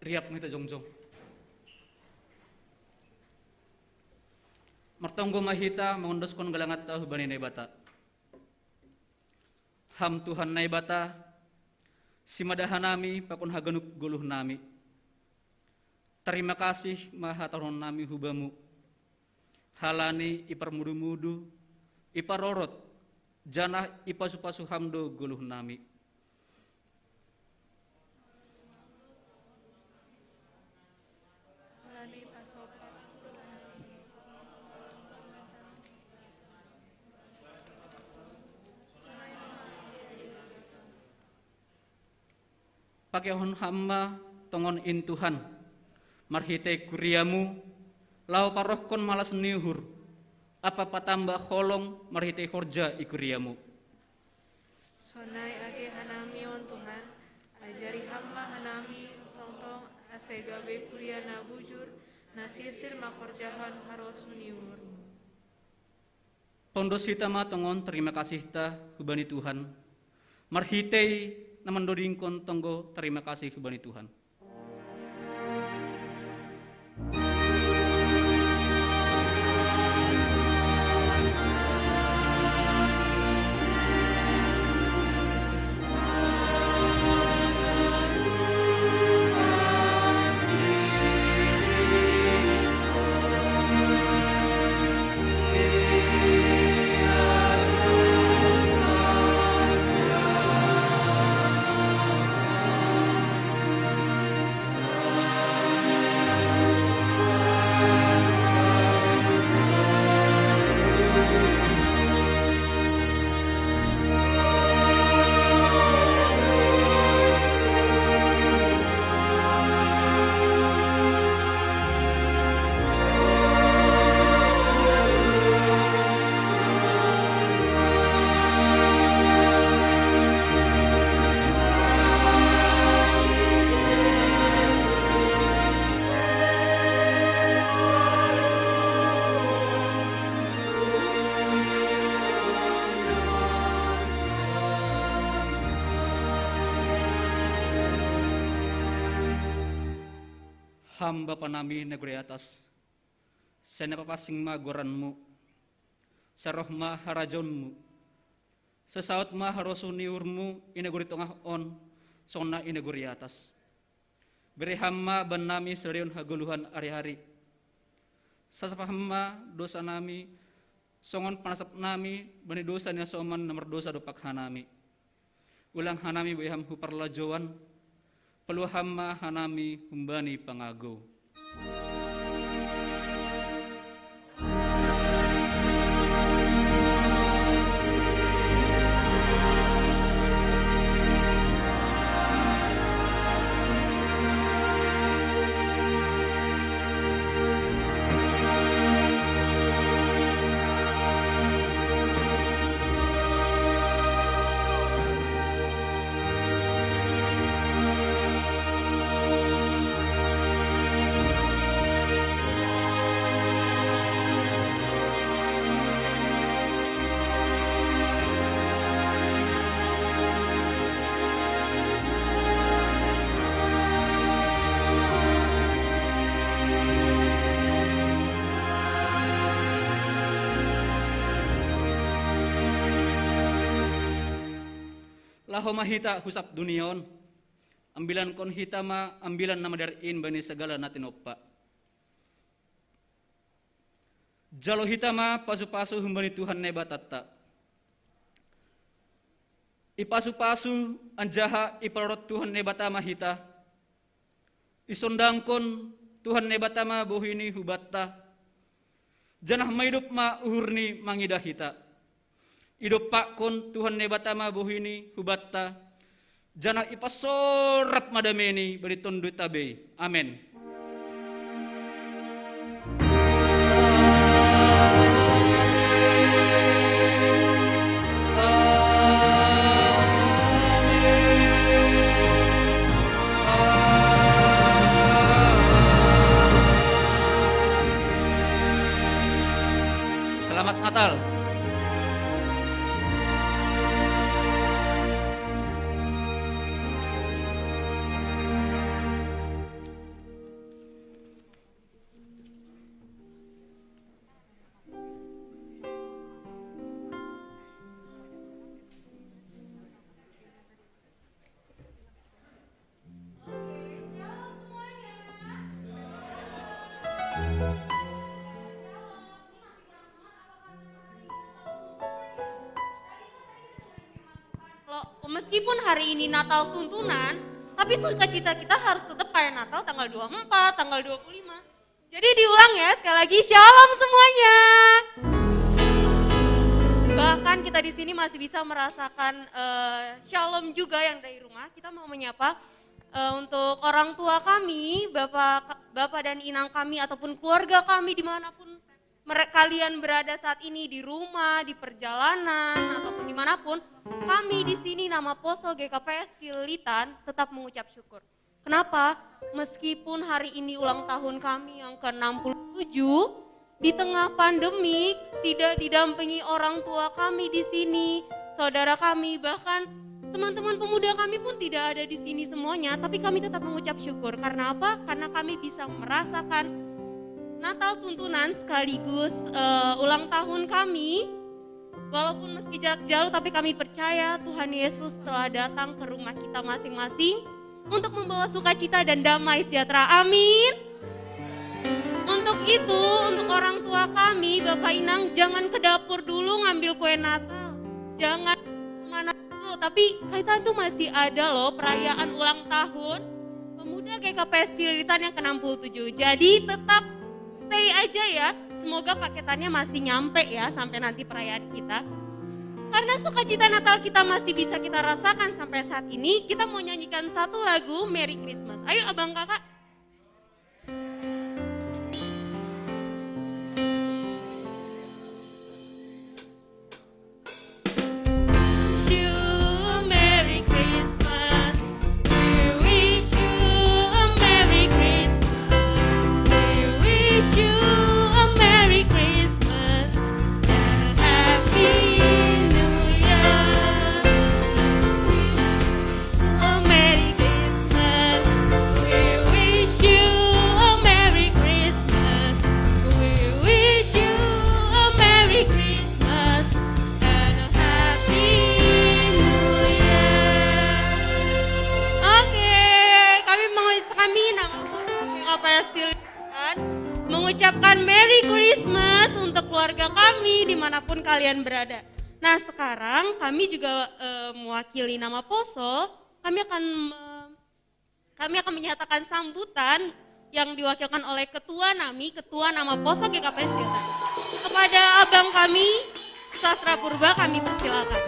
H: Riap mita jongjong. Martonggo mahita mengunduskan galangat tahu bani naibata. Ham Tuhan naibata, simadahan nami pakun haganuk guluh nami. Terima kasih maha tahun nami hubamu. Halani ipar mudu-mudu, ipar rorot, Janah ipasu-pasu hamdo guluh nami. Pakehon hamma tongon in Tuhan, marhite kuriamu, lau parohkon malas nihur, apa patambah holong marhite horja ikuriamu.
I: Sonai age hanami on Tuhan, ajari hamma hanami tong-tong asegabe kuria na bujur, na sisir makorjahan harus meniur.
H: Pondos hitama tongon terima kasih ta hubani Tuhan, marhitei namandodingkon tonggo terima kasih hubani Tuhan. Hamba panami negeri atas, senapapasing magoranmu, sarohma harajonmu, sesaut ma harosuniurmu ineguri tengah on, sona ineguri atas. Beri hamba banami seriun haguluhan hari-hari, sasapahma dosa nami, songon panasap nami, bani dosa nya soman nomor dosa dopak hanami. Ulang hanami beham huparlajoan, peluhamma hanami humbani pangago. Lahoma hita husap dunion, ambilan kon hita ma ambilan nama darin bani segala natin oppa. Jalo hita ma pasu-pasu humbani Tuhan nebatatta. Ipasu-pasu anjaha iparot Tuhan nebatama hita. Isondangkon Tuhan nebatama bohini hubatta. Janah maidup ma uhurni mangidah hita. Idup pakon Tuhan nebatama bohini hubatta. Janah ipasorap madameni beri tondu tabe. Amin. Selamat Natal.
J: meskipun hari ini Natal tuntunan, tapi sukacita kita harus tetap kayak Natal tanggal 24, tanggal 25. Jadi diulang ya, sekali lagi shalom semuanya. Bahkan kita di sini masih bisa merasakan shalom juga yang dari rumah. Kita mau menyapa untuk orang tua kami, bapak dan inang kami ataupun keluarga kami dimanapun kalian berada saat ini, di rumah, di perjalanan ataupun dimanapun. Kami di sini nama Poso GKPS Cililitan tetap mengucap syukur. Kenapa? Meskipun hari ini ulang tahun kami yang ke-67, di tengah pandemi tidak didampingi orang tua kami di sini, saudara kami, bahkan teman-teman pemuda kami pun tidak ada di sini semuanya, tapi kami tetap mengucap syukur. Karena apa? Karena kami bisa merasakan Natal tuntunan sekaligus ulang tahun kami. Walaupun meski jarak jauh, tapi kami percaya Tuhan Yesus telah datang ke rumah kita masing-masing untuk membawa sukacita dan damai sejahtera. Amin. Untuk itu, untuk orang tua kami, Bapak Inang, jangan ke dapur dulu ngambil kue Natal. Jangan kemana dulu, tapi kita tuh masih ada loh perayaan ulang tahun Pemuda GKPS Cililitan yang ke-67. Jadi tetap stay aja ya, semoga paketannya masih nyampe ya sampai nanti perayaan kita. Karena sukacita Natal kita masih bisa kita rasakan sampai saat ini, kita mau nyanyikan satu lagu Merry Christmas. Ayo abang kakak. Mengucapkan Merry Christmas untuk keluarga kami dimanapun kalian berada. Nah sekarang kami juga mewakili nama Poso, kami akan menyatakan sambutan yang diwakilkan oleh Ketua NAMI, Ketua Nama Poso GKPS Cililitan. Kepada abang kami, Sastra Purba, kami persilakan.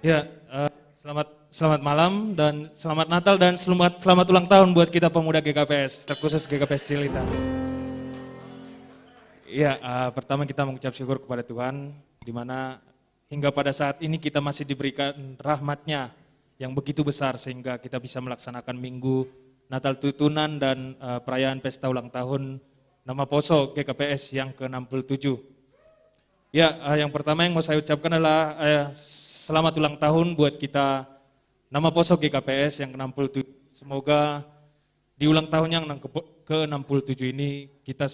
K: Ya, selamat malam dan selamat Natal dan selamat ulang tahun buat kita pemuda GKPS, terkhusus GKPS Cililitan. Ya, pertama kita mengucap syukur kepada Tuhan, di mana hingga pada saat ini kita masih diberikan rahmat-Nya yang begitu besar sehingga kita bisa melaksanakan Minggu Natal Tuntunan dan perayaan pesta ulang tahun Nama Poso GKPS yang ke-67. Ya, yang pertama yang mau saya ucapkan adalah selamat ulang tahun buat kita Nama Poso GKPS yang ke-67. Semoga di ulang tahun yang ke-67 ini kita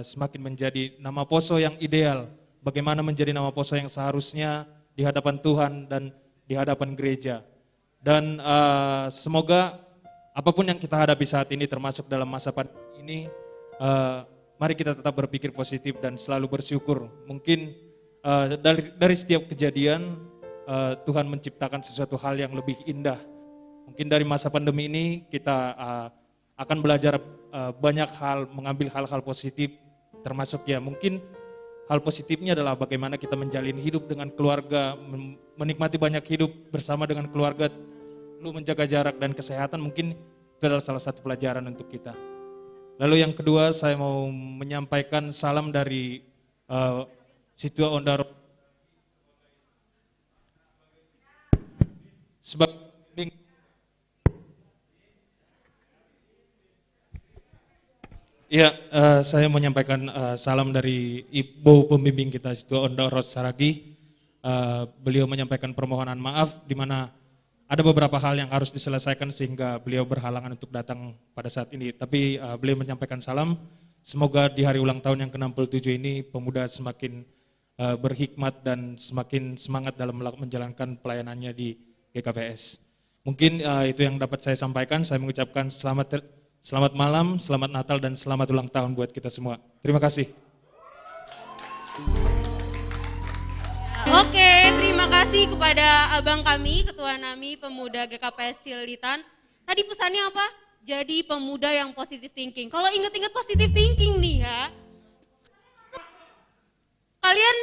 K: semakin menjadi Nama Poso yang ideal. Bagaimana menjadi Nama Poso yang seharusnya di hadapan Tuhan dan di hadapan gereja. Dan semoga apapun yang kita hadapi saat ini termasuk dalam masa pandemi ini, mari kita tetap berpikir positif dan selalu bersyukur. Mungkin dari setiap kejadian Tuhan menciptakan sesuatu hal yang lebih indah. Mungkin dari masa pandemi ini kita akan belajar banyak hal, mengambil hal-hal positif, termasuk ya mungkin hal positifnya adalah bagaimana kita menjalin hidup dengan keluarga, menikmati banyak hidup bersama dengan keluarga, lalu menjaga jarak dan kesehatan, mungkin itu adalah salah satu pelajaran untuk kita. Lalu yang kedua, saya mau menyampaikan salam dari Situa Ondaro Ya, saya menyampaikan salam dari Ibu pembimbing kita, Situa Ondaro Saragi. Beliau menyampaikan permohonan maaf di mana ada beberapa hal yang harus diselesaikan sehingga beliau berhalangan untuk datang pada saat ini. Tapi beliau menyampaikan salam, semoga di hari ulang tahun yang ke-67 ini pemuda semakin berhikmat dan semakin semangat dalam menjalankan pelayanannya di GKPS. Mungkin itu yang dapat saya sampaikan. Saya mengucapkan selamat malam, selamat Natal dan selamat ulang tahun buat kita semua. Terima kasih.
J: Oke, terima kasih kepada abang kami, Ketua NAMI Pemuda GKPS Cililitan. Tadi pesannya apa? Jadi pemuda yang positive thinking. Kalau inget-inget positive thinking nih ya, kalian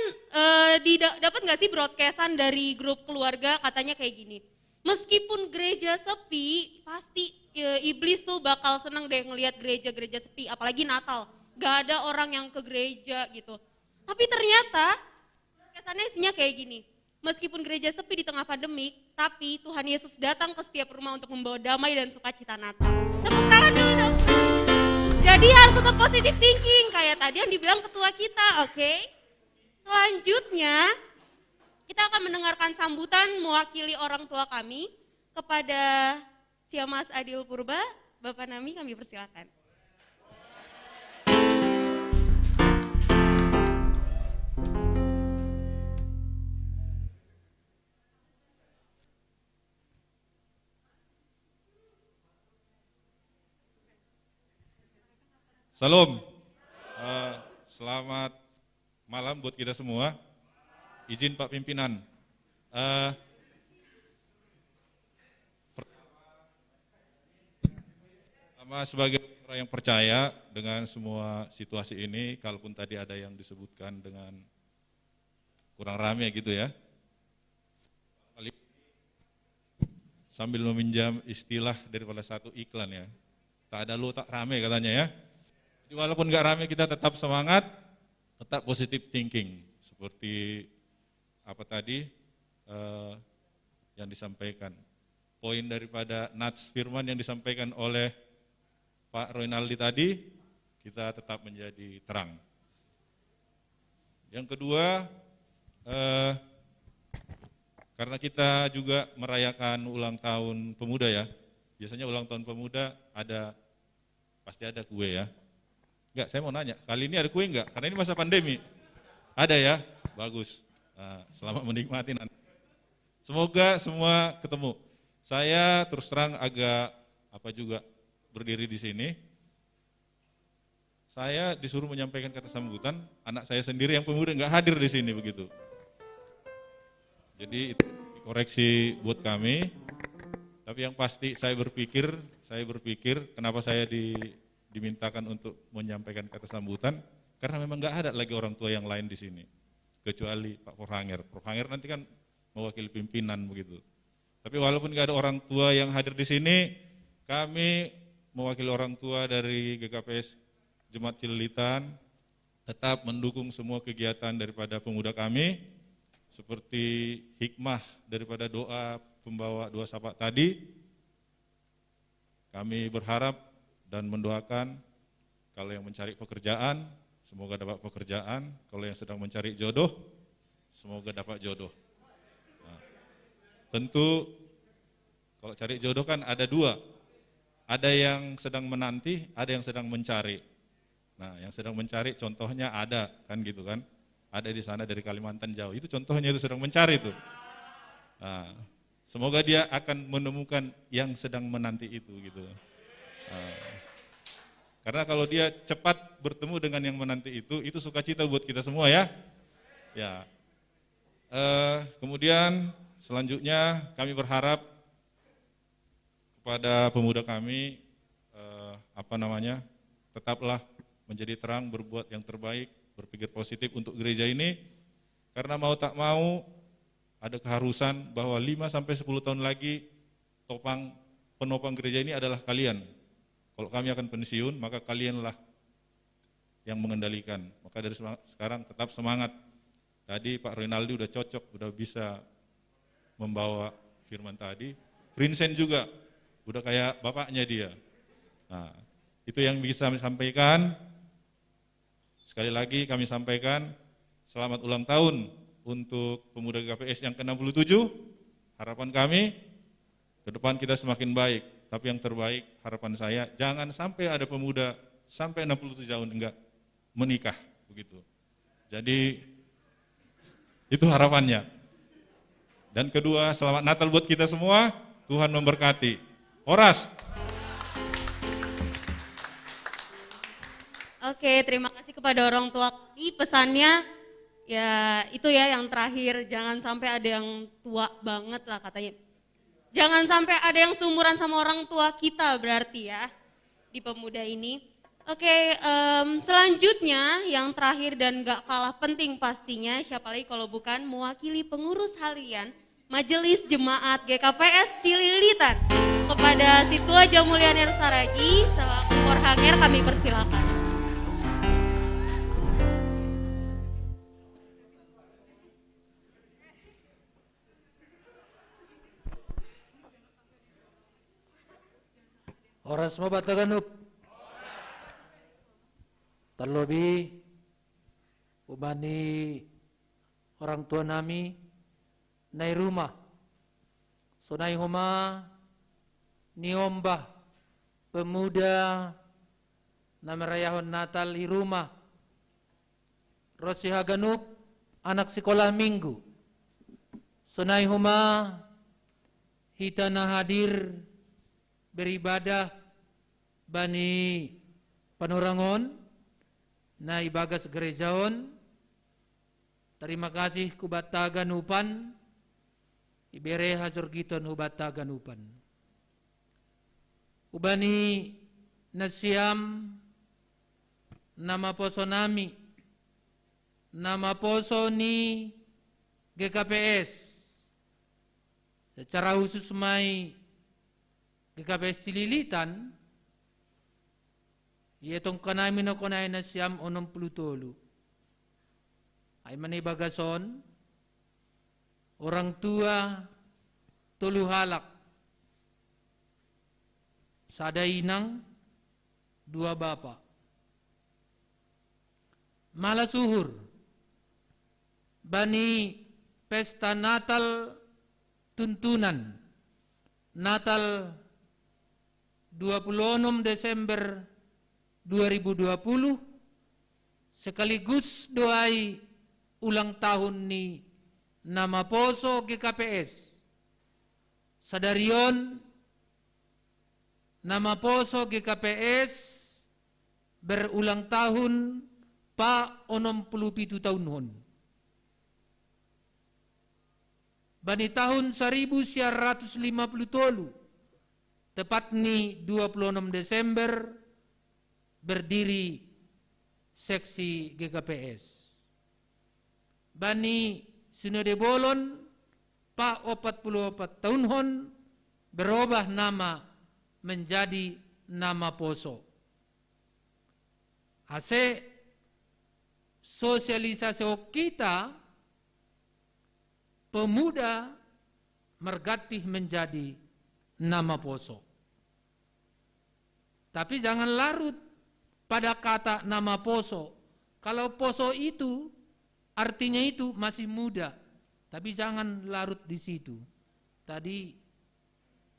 J: dapat nggak sih broadcastan dari grup keluarga katanya kayak gini, meskipun gereja sepi, pasti iblis tuh bakal seneng deh ngelihat gereja-gereja sepi, apalagi Natal, gak ada orang yang ke gereja gitu. Tapi ternyata broadcastannya isinya kayak gini, meskipun gereja sepi di tengah pandemik, tapi Tuhan Yesus datang ke setiap rumah untuk membawa damai dan sukacita Natal. Tepuk tangan dulu dong. Jadi harus tetap positive thinking, kayak tadi yang dibilang ketua kita, oke? Selanjutnya, kita akan mendengarkan sambutan mewakili orang tua kami kepada Mas Adil Purba. Bapak Nami, kami persilakan.
L: Salam, selamat malam buat kita semua. Izin Pak Pimpinan, pertama sebagai orang yang percaya dengan semua situasi ini, kalaupun tadi ada yang disebutkan dengan kurang rame gitu ya, sambil meminjam istilah daripada satu iklan ya, tak ada lo tak rame katanya ya. Jadi walaupun nggak rame kita tetap semangat, tetap positive thinking seperti apa tadi yang disampaikan. Poin daripada nats firman yang disampaikan oleh Pak Roynaldi tadi, kita tetap menjadi terang. Yang kedua, karena kita juga merayakan ulang tahun pemuda ya, biasanya ulang tahun pemuda pasti ada kue ya. Enggak, saya mau nanya, kali ini ada kue enggak? Karena ini masa pandemi. Ada ya? Bagus. Nah, selamat menikmati nanti. Semoga semua ketemu. Saya terus terang agak juga berdiri di sini. Saya disuruh menyampaikan kata sambutan, anak saya sendiri yang pemuda enggak hadir di sini begitu. Jadi itu koreksi buat kami. Tapi yang pasti saya berpikir kenapa saya dimintakan untuk menyampaikan kata sambutan, karena memang nggak ada lagi orang tua yang lain di sini, kecuali Pak Profhanger. Profhanger nanti kan mewakili pimpinan begitu. Tapi walaupun nggak ada orang tua yang hadir di sini, kami mewakili orang tua dari GKPS Jemaat Cililitan tetap mendukung semua kegiatan daripada pemuda kami, seperti hikmah daripada doa pembawa doa syafaat tadi. Kami berharap dan mendoakan kalau yang mencari pekerjaan, semoga dapat pekerjaan. Kalau yang sedang mencari jodoh, semoga dapat jodoh. Nah, tentu kalau cari jodoh kan ada dua. Ada yang sedang menanti, ada yang sedang mencari. Nah, yang sedang mencari contohnya ada kan gitu kan. Ada di sana dari Kalimantan jauh. Itu contohnya itu sedang mencari itu. Nah, semoga dia akan menemukan yang sedang menanti itu gitu. Karena kalau dia cepat bertemu dengan yang menanti itu sukacita buat kita semua ya. Ya. Kemudian selanjutnya kami berharap kepada pemuda kami tetaplah menjadi terang, berbuat yang terbaik, berpikir positif untuk gereja ini. Karena mau tak mau ada keharusan bahwa 5-10 tahun lagi penopang gereja ini adalah kalian. Kalau kami akan pensiun, maka kalianlah yang mengendalikan. Maka dari sekarang tetap semangat. Tadi Pak Roynaldi udah cocok, udah bisa membawa firman tadi. Vincent juga, udah kayak bapaknya dia. Nah, itu yang bisa kami sampaikan. Sekali lagi kami sampaikan, selamat ulang tahun untuk pemuda GKPS yang ke-67. Harapan kami, ke depan kita semakin baik. Tapi yang terbaik harapan saya, jangan sampai ada pemuda sampai 67 tahun enggak menikah begitu. Jadi itu harapannya. Dan kedua, selamat Natal buat kita semua. Tuhan memberkati. Horas.
J: Oke, terima kasih kepada kepada orang tua kami, pesannya ya itu ya yang terakhir, jangan sampai ada yang tua banget lah katanya. Jangan sampai ada yang seumuran sama orang tua kita berarti ya di pemuda ini. Oke, selanjutnya yang terakhir dan gak kalah penting pastinya, siapa lagi kalau bukan mewakili pengurus harian Majelis Jemaat GKPS Cililitan. Kepada Situa Jamulianer Saragi selaku Korhanger kami persilakan.
M: Oras mo Bataganop. Terlebih ubani orang tua nami nai rumah. Sunai homa niombah pemuda na merayahon Natal di rumah. Rosi Haganup anak sekolah minggu. Sunai homa hita na hadir beribadah bani panurangon na ibagas gerejaon. Terima kasih kubata ganupan ibere hajur giton hubata ganupan. Ubani nasiam nama poso nami, nama poso ni GKPS. Secara khusus mai GKPS Cililitan, yaitu kanami na kunay na siyam 63. Ay manibagason, orang tua tuluhalak, sada inang, 2 bapa. Malasuhur, bani pesta Natal tuntunan, Natal 26 Desember 2020 sekaligus doai ulang tahun ni nama poso GKPS. Sadarion nama poso GKPS berulang tahun pa 67 tahun hon. Bani tahun 1950 tepat ni 26 Desember berdiri seksi GKPS. Bani Sinode Bolon pa 44 tahun hon berubah nama menjadi nama poso. Ase sosialisasi kita pemuda mergatih menjadi nama poso. Tapi jangan larut pada kata nama poso. Kalau poso itu artinya itu masih muda, tapi jangan larut di situ. Tadi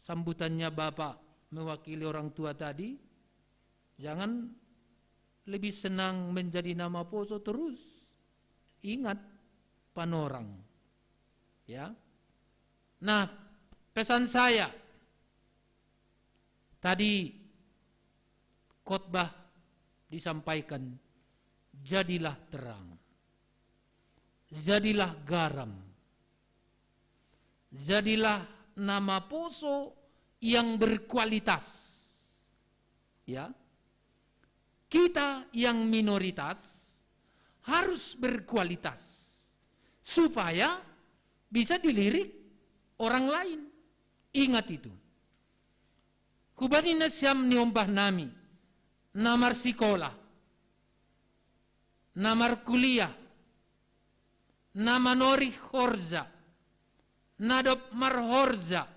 M: sambutannya Bapak mewakili orang tua tadi, jangan lebih senang menjadi nama poso terus. Ingat panorang. Ya. Nah, pesan saya tadi khotbah disampaikan, jadilah terang, jadilah garam, jadilah nama poso yang berkualitas. Ya, kita yang minoritas harus berkualitas supaya bisa dilirik orang lain. Ingat itu. Kubani nasyam niombah nami, namar sekolah, namar kuliah, nama nori horza, nadop marhorza,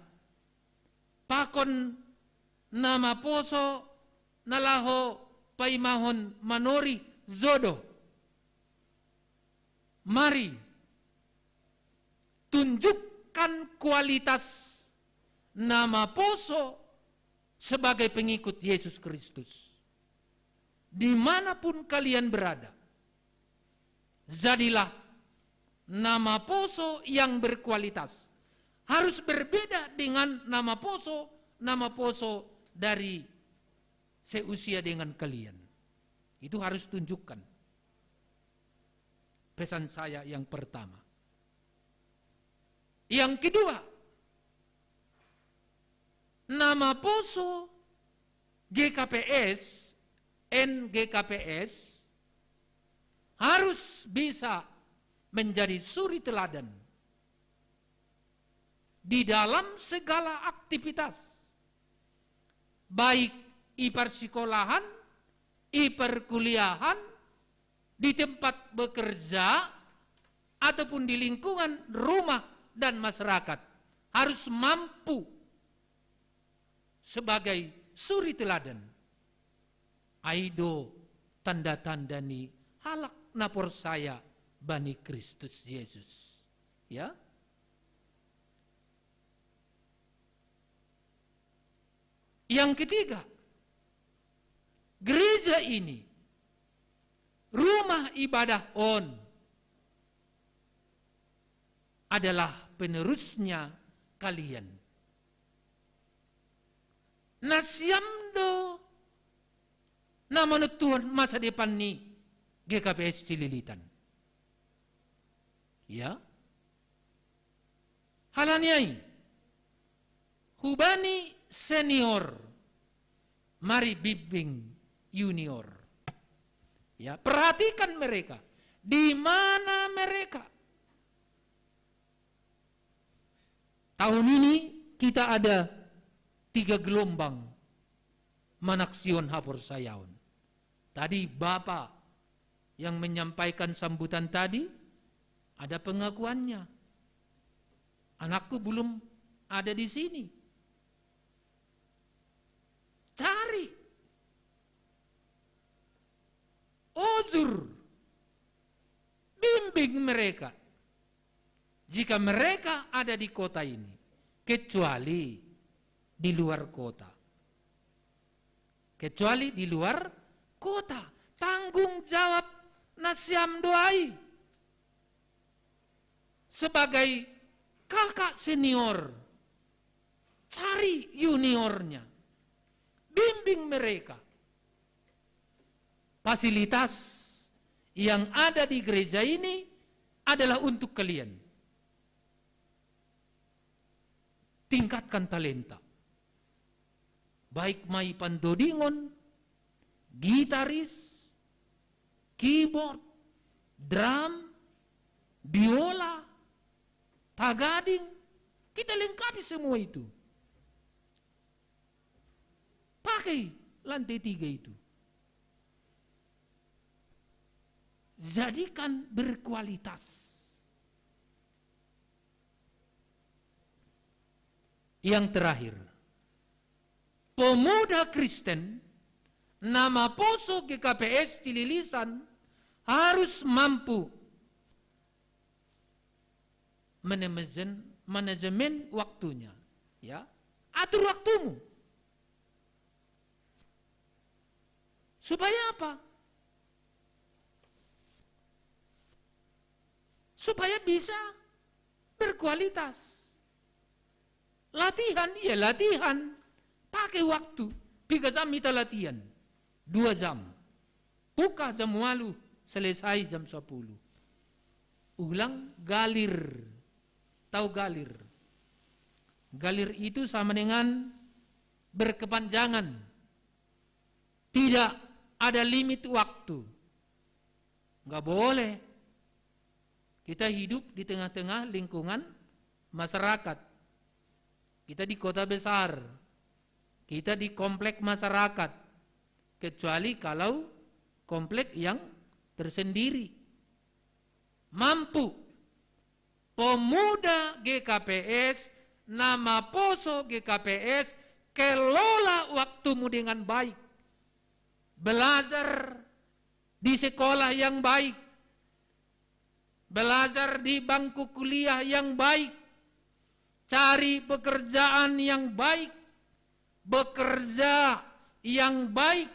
M: pakon nama poso nalaho paimahon manori zodo. Mari tunjukkan kualitas nama poso sebagai pengikut Yesus Kristus. Dimanapun kalian berada, jadilah nama poso yang berkualitas. Harus berbeda dengan nama poso dari seusia dengan kalian. Itu harus tunjukkan. pesan saya yang pertama. Yang kedua, nama poso GKPS, NGKPS harus bisa menjadi suri teladan di dalam segala aktivitas, baik persekolahan, perkuliahan, di tempat bekerja, ataupun di lingkungan rumah dan masyarakat, harus mampu sebagai suri teladan. Aido tanda-tandani halak napor saya bani Kristus Yesus. Ya. Yang ketiga, gereja ini rumah ibadah on adalah penerusnya kalian. Nasiamdo nama Tuhan masa depan ni GKPS Cililitan. Ya. Halaniai hubani senior mari bimbing junior. Ya, perhatikan mereka. Di mana mereka? Tahun ini kita ada 3 gelombang manaksion hapor sayaon. Tadi Bapak yang menyampaikan sambutan tadi ada pengakuannya. Anakku belum ada di sini. Cari uzur, bimbing mereka jika mereka ada di kota ini, kecuali di luar kota. Kecuali di luar kota, tanggung jawab Nasiam Doai sebagai kakak senior, cari juniornya, bimbing mereka. Fasilitas yang ada di gereja ini adalah untuk kalian. Tingkatkan talenta. Baik mai pandodingon, gitaris, keyboard, drum, biola, tagading, kita lengkapi semua itu. Pakai lantai 3 itu. Jadikan berkualitas. Yang terakhir, pemuda Kristen nama poso GKPS Cililitan harus mampu manajemen waktunya, ya. Atur waktumu. Supaya apa? Supaya bisa berkualitas. Latihan, ya latihan. Pakai waktu. 3 jam kita latihan. 2 jam. Buka jam 8, selesai jam 10. Ulang galir. Tahu galir? Galir itu sama dengan berkepanjangan. Tidak ada limit waktu. Enggak boleh. Kita hidup di tengah-tengah lingkungan masyarakat. Kita di kota besar. Kita di komplek masyarakat. Kecuali kalau komplek yang tersendiri. Mampu pemuda GKPS, nama poso GKPS, kelola waktumu dengan baik. Belajar di sekolah yang baik. Belajar di bangku kuliah yang baik. Cari pekerjaan yang baik. Bekerja yang baik.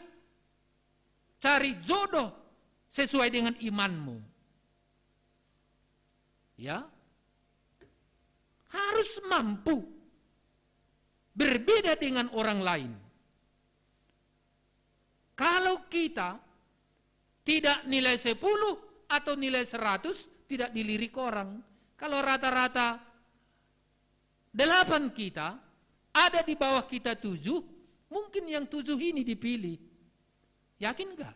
M: Cari jodoh sesuai dengan imanmu. Ya. Harus mampu berbeda dengan orang lain. Kalau kita tidak nilai 10, atau nilai 100 tidak dilirik orang. Kalau rata-rata 8 kita, ada di bawah kita 7, mungkin yang 7 ini dipilih. Yakin enggak?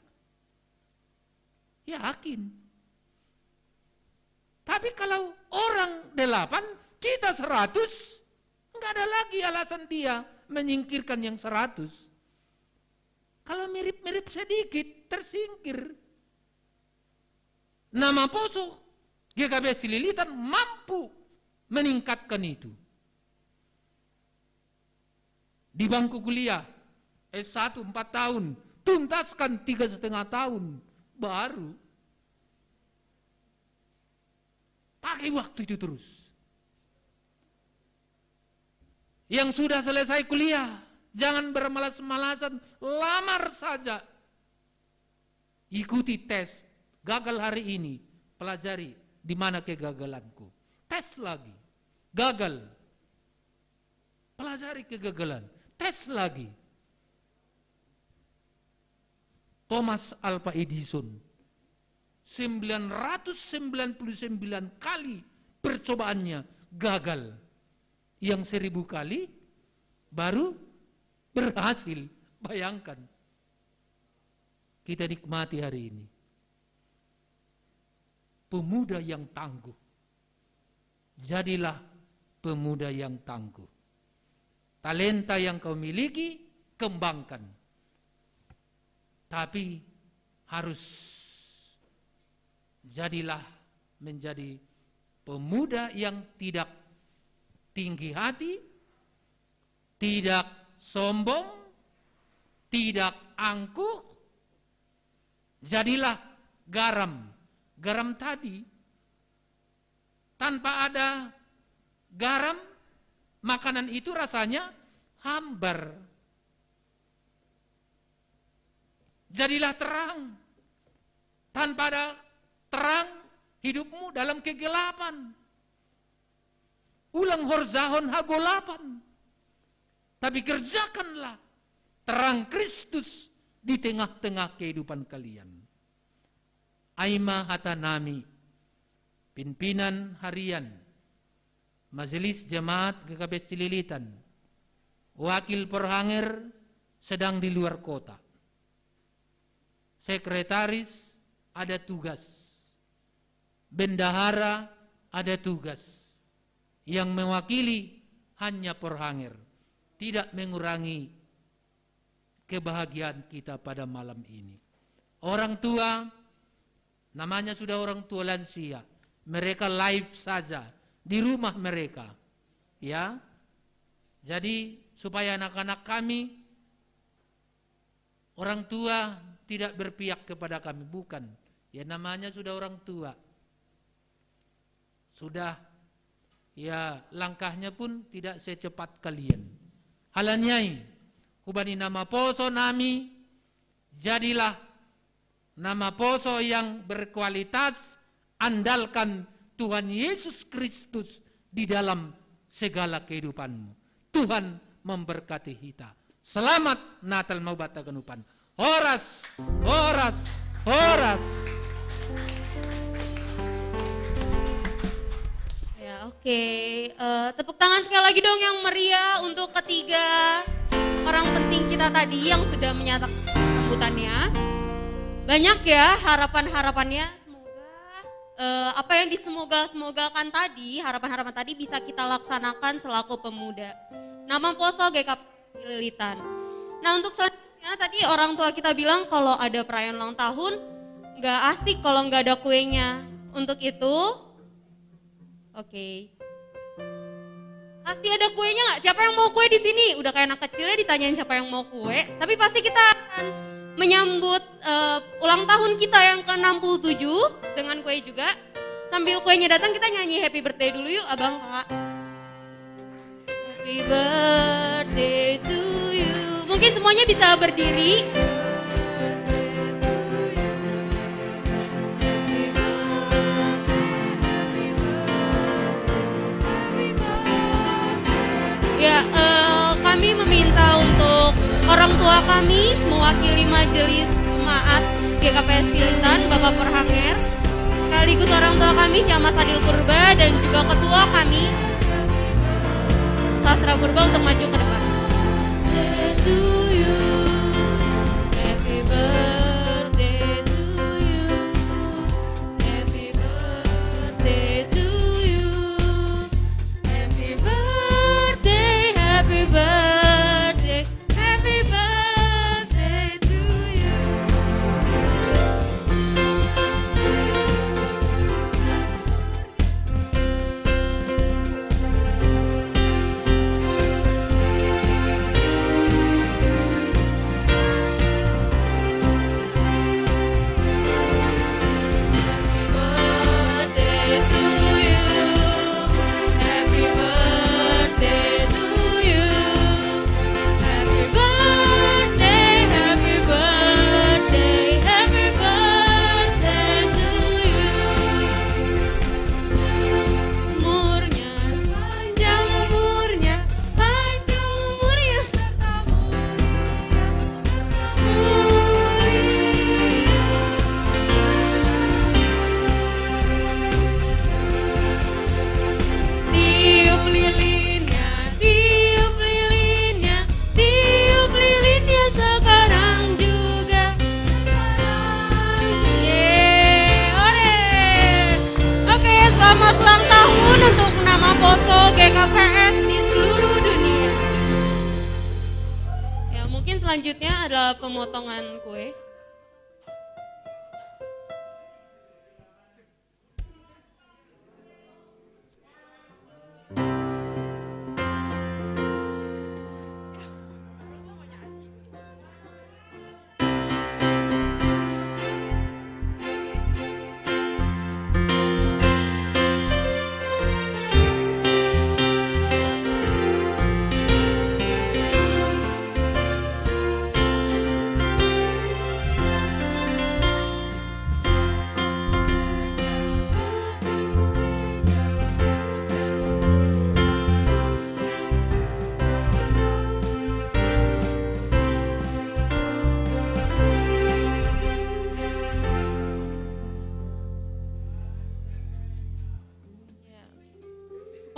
M: Yakin. Tapi kalau orang 8, kita 100, enggak ada lagi alasan dia menyingkirkan yang 100. Kalau mirip-mirip sedikit, tersingkir. Nama Poso GKP Cililitan mampu meningkatkan itu. Di bangku kuliah, S1 4 tahun, tuntaskan 3,5 tahun, baru. Pakai waktu itu terus. Yang sudah selesai kuliah, jangan bermalas-malasan, lamar saja. Ikuti tes. Gagal hari ini, pelajari di mana kegagalanku. Tes lagi, gagal. Pelajari kegagalan, tes lagi. Thomas Alva Edison, 999 kali percobaannya gagal. Yang 1000 kali baru berhasil. Bayangkan. Kita nikmati hari ini. Pemuda yang tangguh. Jadilah pemuda yang tangguh. Talenta yang kau miliki, kembangkan. Tapi harus jadilah menjadi pemuda yang tidak tinggi hati, tidak sombong, tidak angkuh. Jadilah garam. Garam tadi, tanpa ada garam, makanan itu rasanya hambar. Jadilah terang. Tanpa ada terang, hidupmu dalam kegelapan. Ulang horzahon hagolapan. Tapi kerjakanlah terang Kristus di tengah-tengah kehidupan kalian. Aima Hatanami, pimpinan harian Majelis Jemaat GKP Cililitan, wakil perhanger sedang di luar kota. Sekretaris ada tugas, bendahara ada tugas, yang mewakili hanya perhanger, tidak mengurangi kebahagiaan kita pada malam ini. Orang tua, namanya sudah orang tua lansia, mereka live saja di rumah mereka, ya. Jadi supaya anak-anak kami, orang tua tidak berpihak kepada kami, bukan. Ya namanya sudah orang tua, sudah, ya langkahnya pun tidak secepat kalian. Halanyai, hubani nama Poso nami, jadilah nama Poso yang berkualitas, andalkan Tuhan Yesus Kristus di dalam segala kehidupanmu. Tuhan memberkati kita. Selamat Natal mau bata kenupan. Horas, horas, horas.
J: Ya, oke. Tepuk tangan sekali lagi dong yang meriah untuk ketiga orang penting kita tadi yang sudah menyatakan sambutannya. Banyak ya harapan-harapannya, semoga apa yang disemoga-semogakan tadi, harapan-harapan tadi bisa kita laksanakan selaku pemuda. Nama Poso GKP Cililitan. Nah untuk selanjutnya tadi orang tua kita bilang kalau ada perayaan ulang tahun, nggak asik kalau nggak ada kuenya. Untuk itu, oke. Pasti ada kuenya nggak? Siapa yang mau kue di sini? Udah kayak anak kecilnya ditanyain siapa yang mau kue, tapi pasti kita akan menyambut ulang tahun kita yang ke-67 dengan kue juga. Sambil kuenya datang kita nyanyi happy birthday dulu yuk abang kakak. Happy birthday to you. Mungkin semuanya bisa berdiri. Ya, kami meminta untuk orang tua kami mewakili Majelis Jemaat GKP Cililitan, Bapak Perhanger, sekaligus orang tua kami Syama Sadil Purba dan juga ketua kami Sastra Purba untuk maju ke depan. To you, happy birthday to you, happy birthday to you, happy birthday, happy birthday, happy birthday to you. Birthday to you, happy birthday to you, happy birthday, happy birthday, happy birthday to you. Umurnya panjang umurnya serta Tiup lilinnya, tiup lilinnya, tiup lilinnya sekarang juga. Ore. Oke, selamat ulang tahun untuk nama Poso GKPS di seluruh dunia. Ya, mungkin selanjutnya adalah pemotongan kue.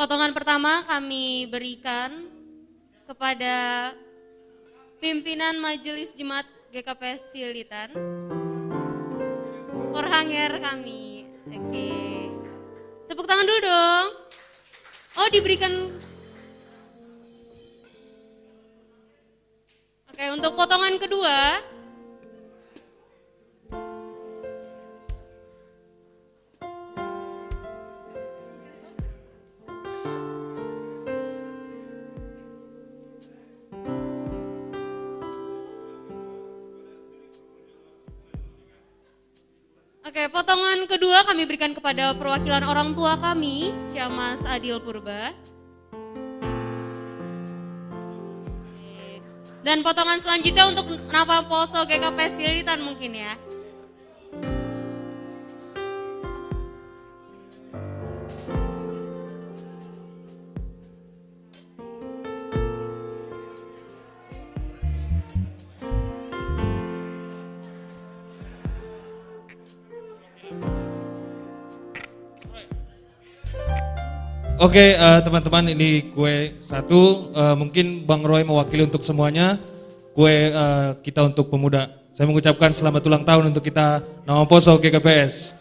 J: Potongan pertama kami berikan kepada pimpinan Majelis Jemaat GKPS Silitan, Porhanger kami. Oke, tepuk tangan dulu dong. Oh, diberikan. Oke, untuk potongan kedua. Oke, potongan kedua kami berikan kepada perwakilan orang tua kami, Syama Sadil Purba. Dan potongan selanjutnya untuk nama Poso GKPS Silitan mungkin ya.
K: Oke, teman-teman, ini kue satu, mungkin Bang Roy mewakili untuk semuanya, kue kita untuk pemuda. Saya mengucapkan selamat ulang tahun untuk kita, nama Poso GKPS.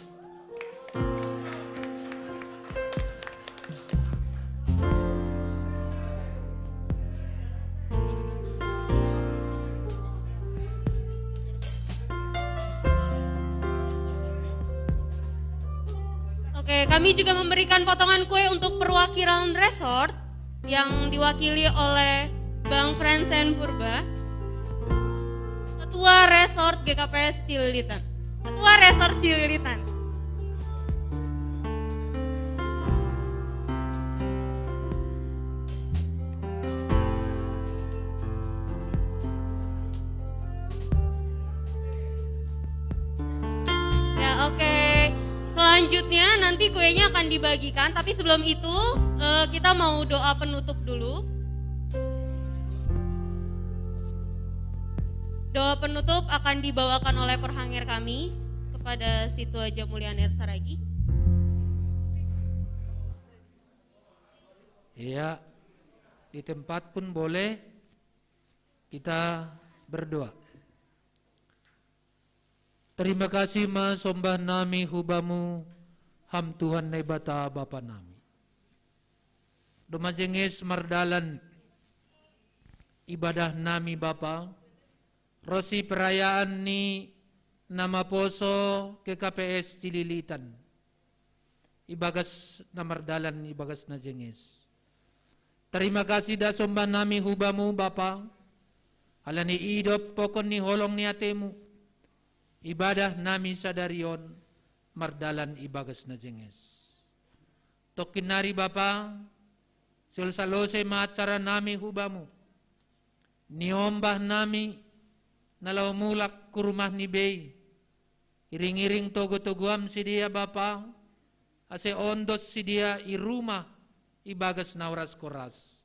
J: Oke, kami juga memberikan potongan kue untuk perwakilan resort yang diwakili oleh Bang Fransen Purba, Ketua Resort GKPS Cililitan. Ketua Resort Cililitan. Ya, oke. Selanjutnya nanti kuenya akan dibagikan, tapi sebelum itu kita mau doa penutup dulu. Doa penutup akan dibawakan oleh perhangir kami kepada Situ Aja Mulyaner Saragi.
M: Ya, di tempat pun boleh kita berdoa. Terima kasih sombah nami hubamu ham Tuhan nebata Bapa nami. Domajengis mardalan ibadah nami Bapa. Rosi perayaan ni nama poso ke KPS Cililitan. Ibagas na mardalan ibagas na jengis. Terima kasih dah sombah nami hubamu Bapa. Alani idop pokon ni holong ni atemu. Ibadah nami sadarion mardalan ibagas na jenges. Tokin nari Bapa, sulsalose maacara nami hubamu. Niombah nami nalaw mulak kurumah ni Bey. Iring-iring togo-toguam si dia Bapa. Ase ondos si dia irumah ibagas na oras koras.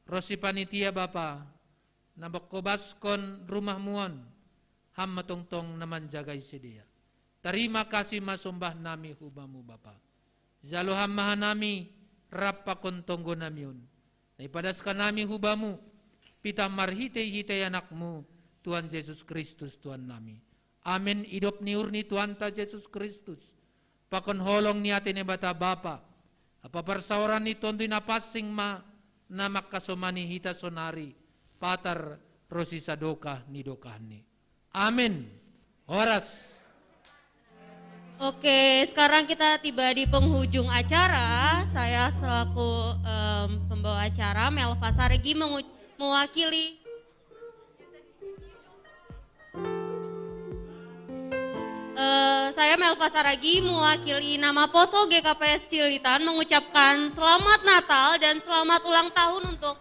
M: Rosi panitia Bapa, nabakobaskon rumah muon. Ham matongtong naman jagay si dia. Terima kasih masombah nami hubamu Bapa. Jalo hamahan nami rapa kontonggo namiun. Naipadaskan nami hubamu. Pita marhitay-hitay anakmu Tuhan Yesus Kristus Tuhan nami. Amin. Idop ni urni Tuhan ta Yesus Kristus. Pakon holong ni atin bata Bapa. Apa persauran ni tontoy na pasing na makasomani hita sonari. Patar rosi sadoka ni dokahni. Amin. Horas.
J: Oke, sekarang kita tiba di penghujung acara. Saya selaku pembawa acara Melva Saragi mewakili saya Melva Saragi mewakili nama Poso GKPS Cililitan mengucapkan selamat Natal dan selamat ulang tahun untuk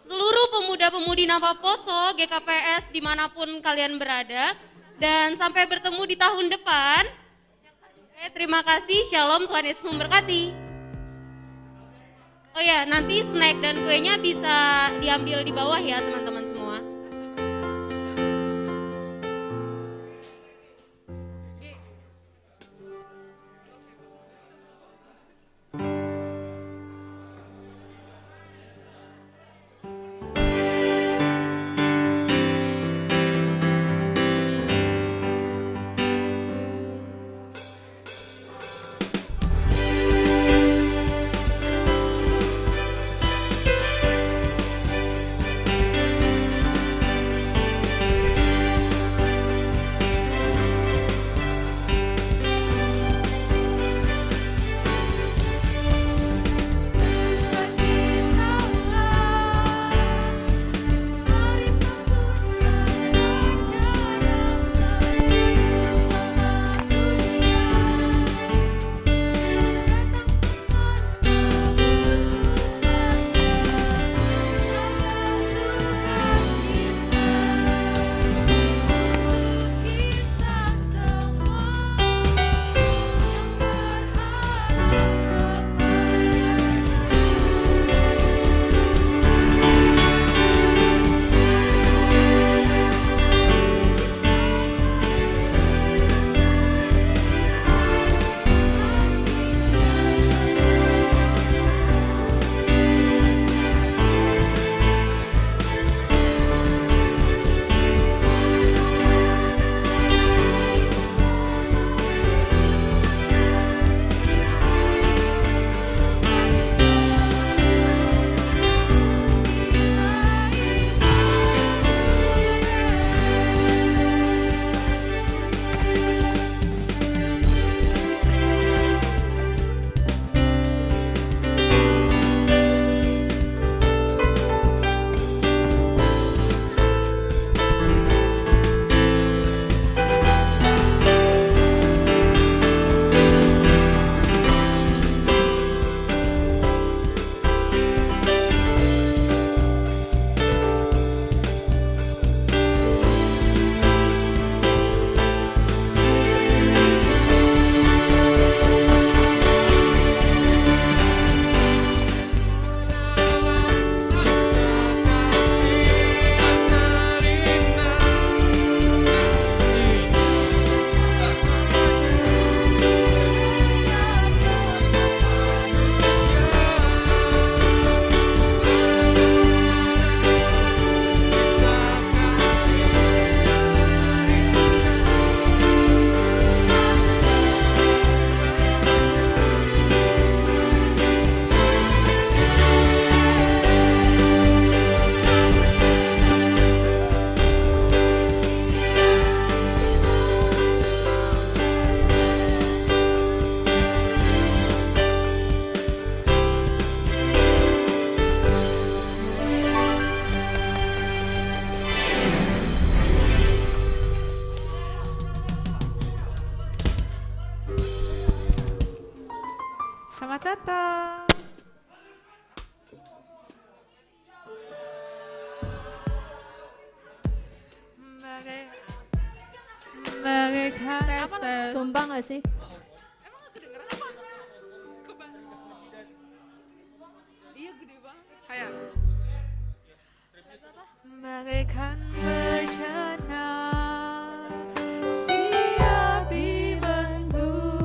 J: seluruh pemuda-pemudi nama Poso GKPS dimanapun kalian berada, dan sampai bertemu di tahun depan. Terima kasih, Shalom, Tuhan Yesus memberkati. Oh ya, nanti snack dan kuenya bisa diambil di bawah ya teman-teman semua.
I: Selamat datang. Bagaikan
N: Tes. Sumpah nggak sih?
I: Emang gak kedengeran apa? Iya gede banget. Kayak bagaikan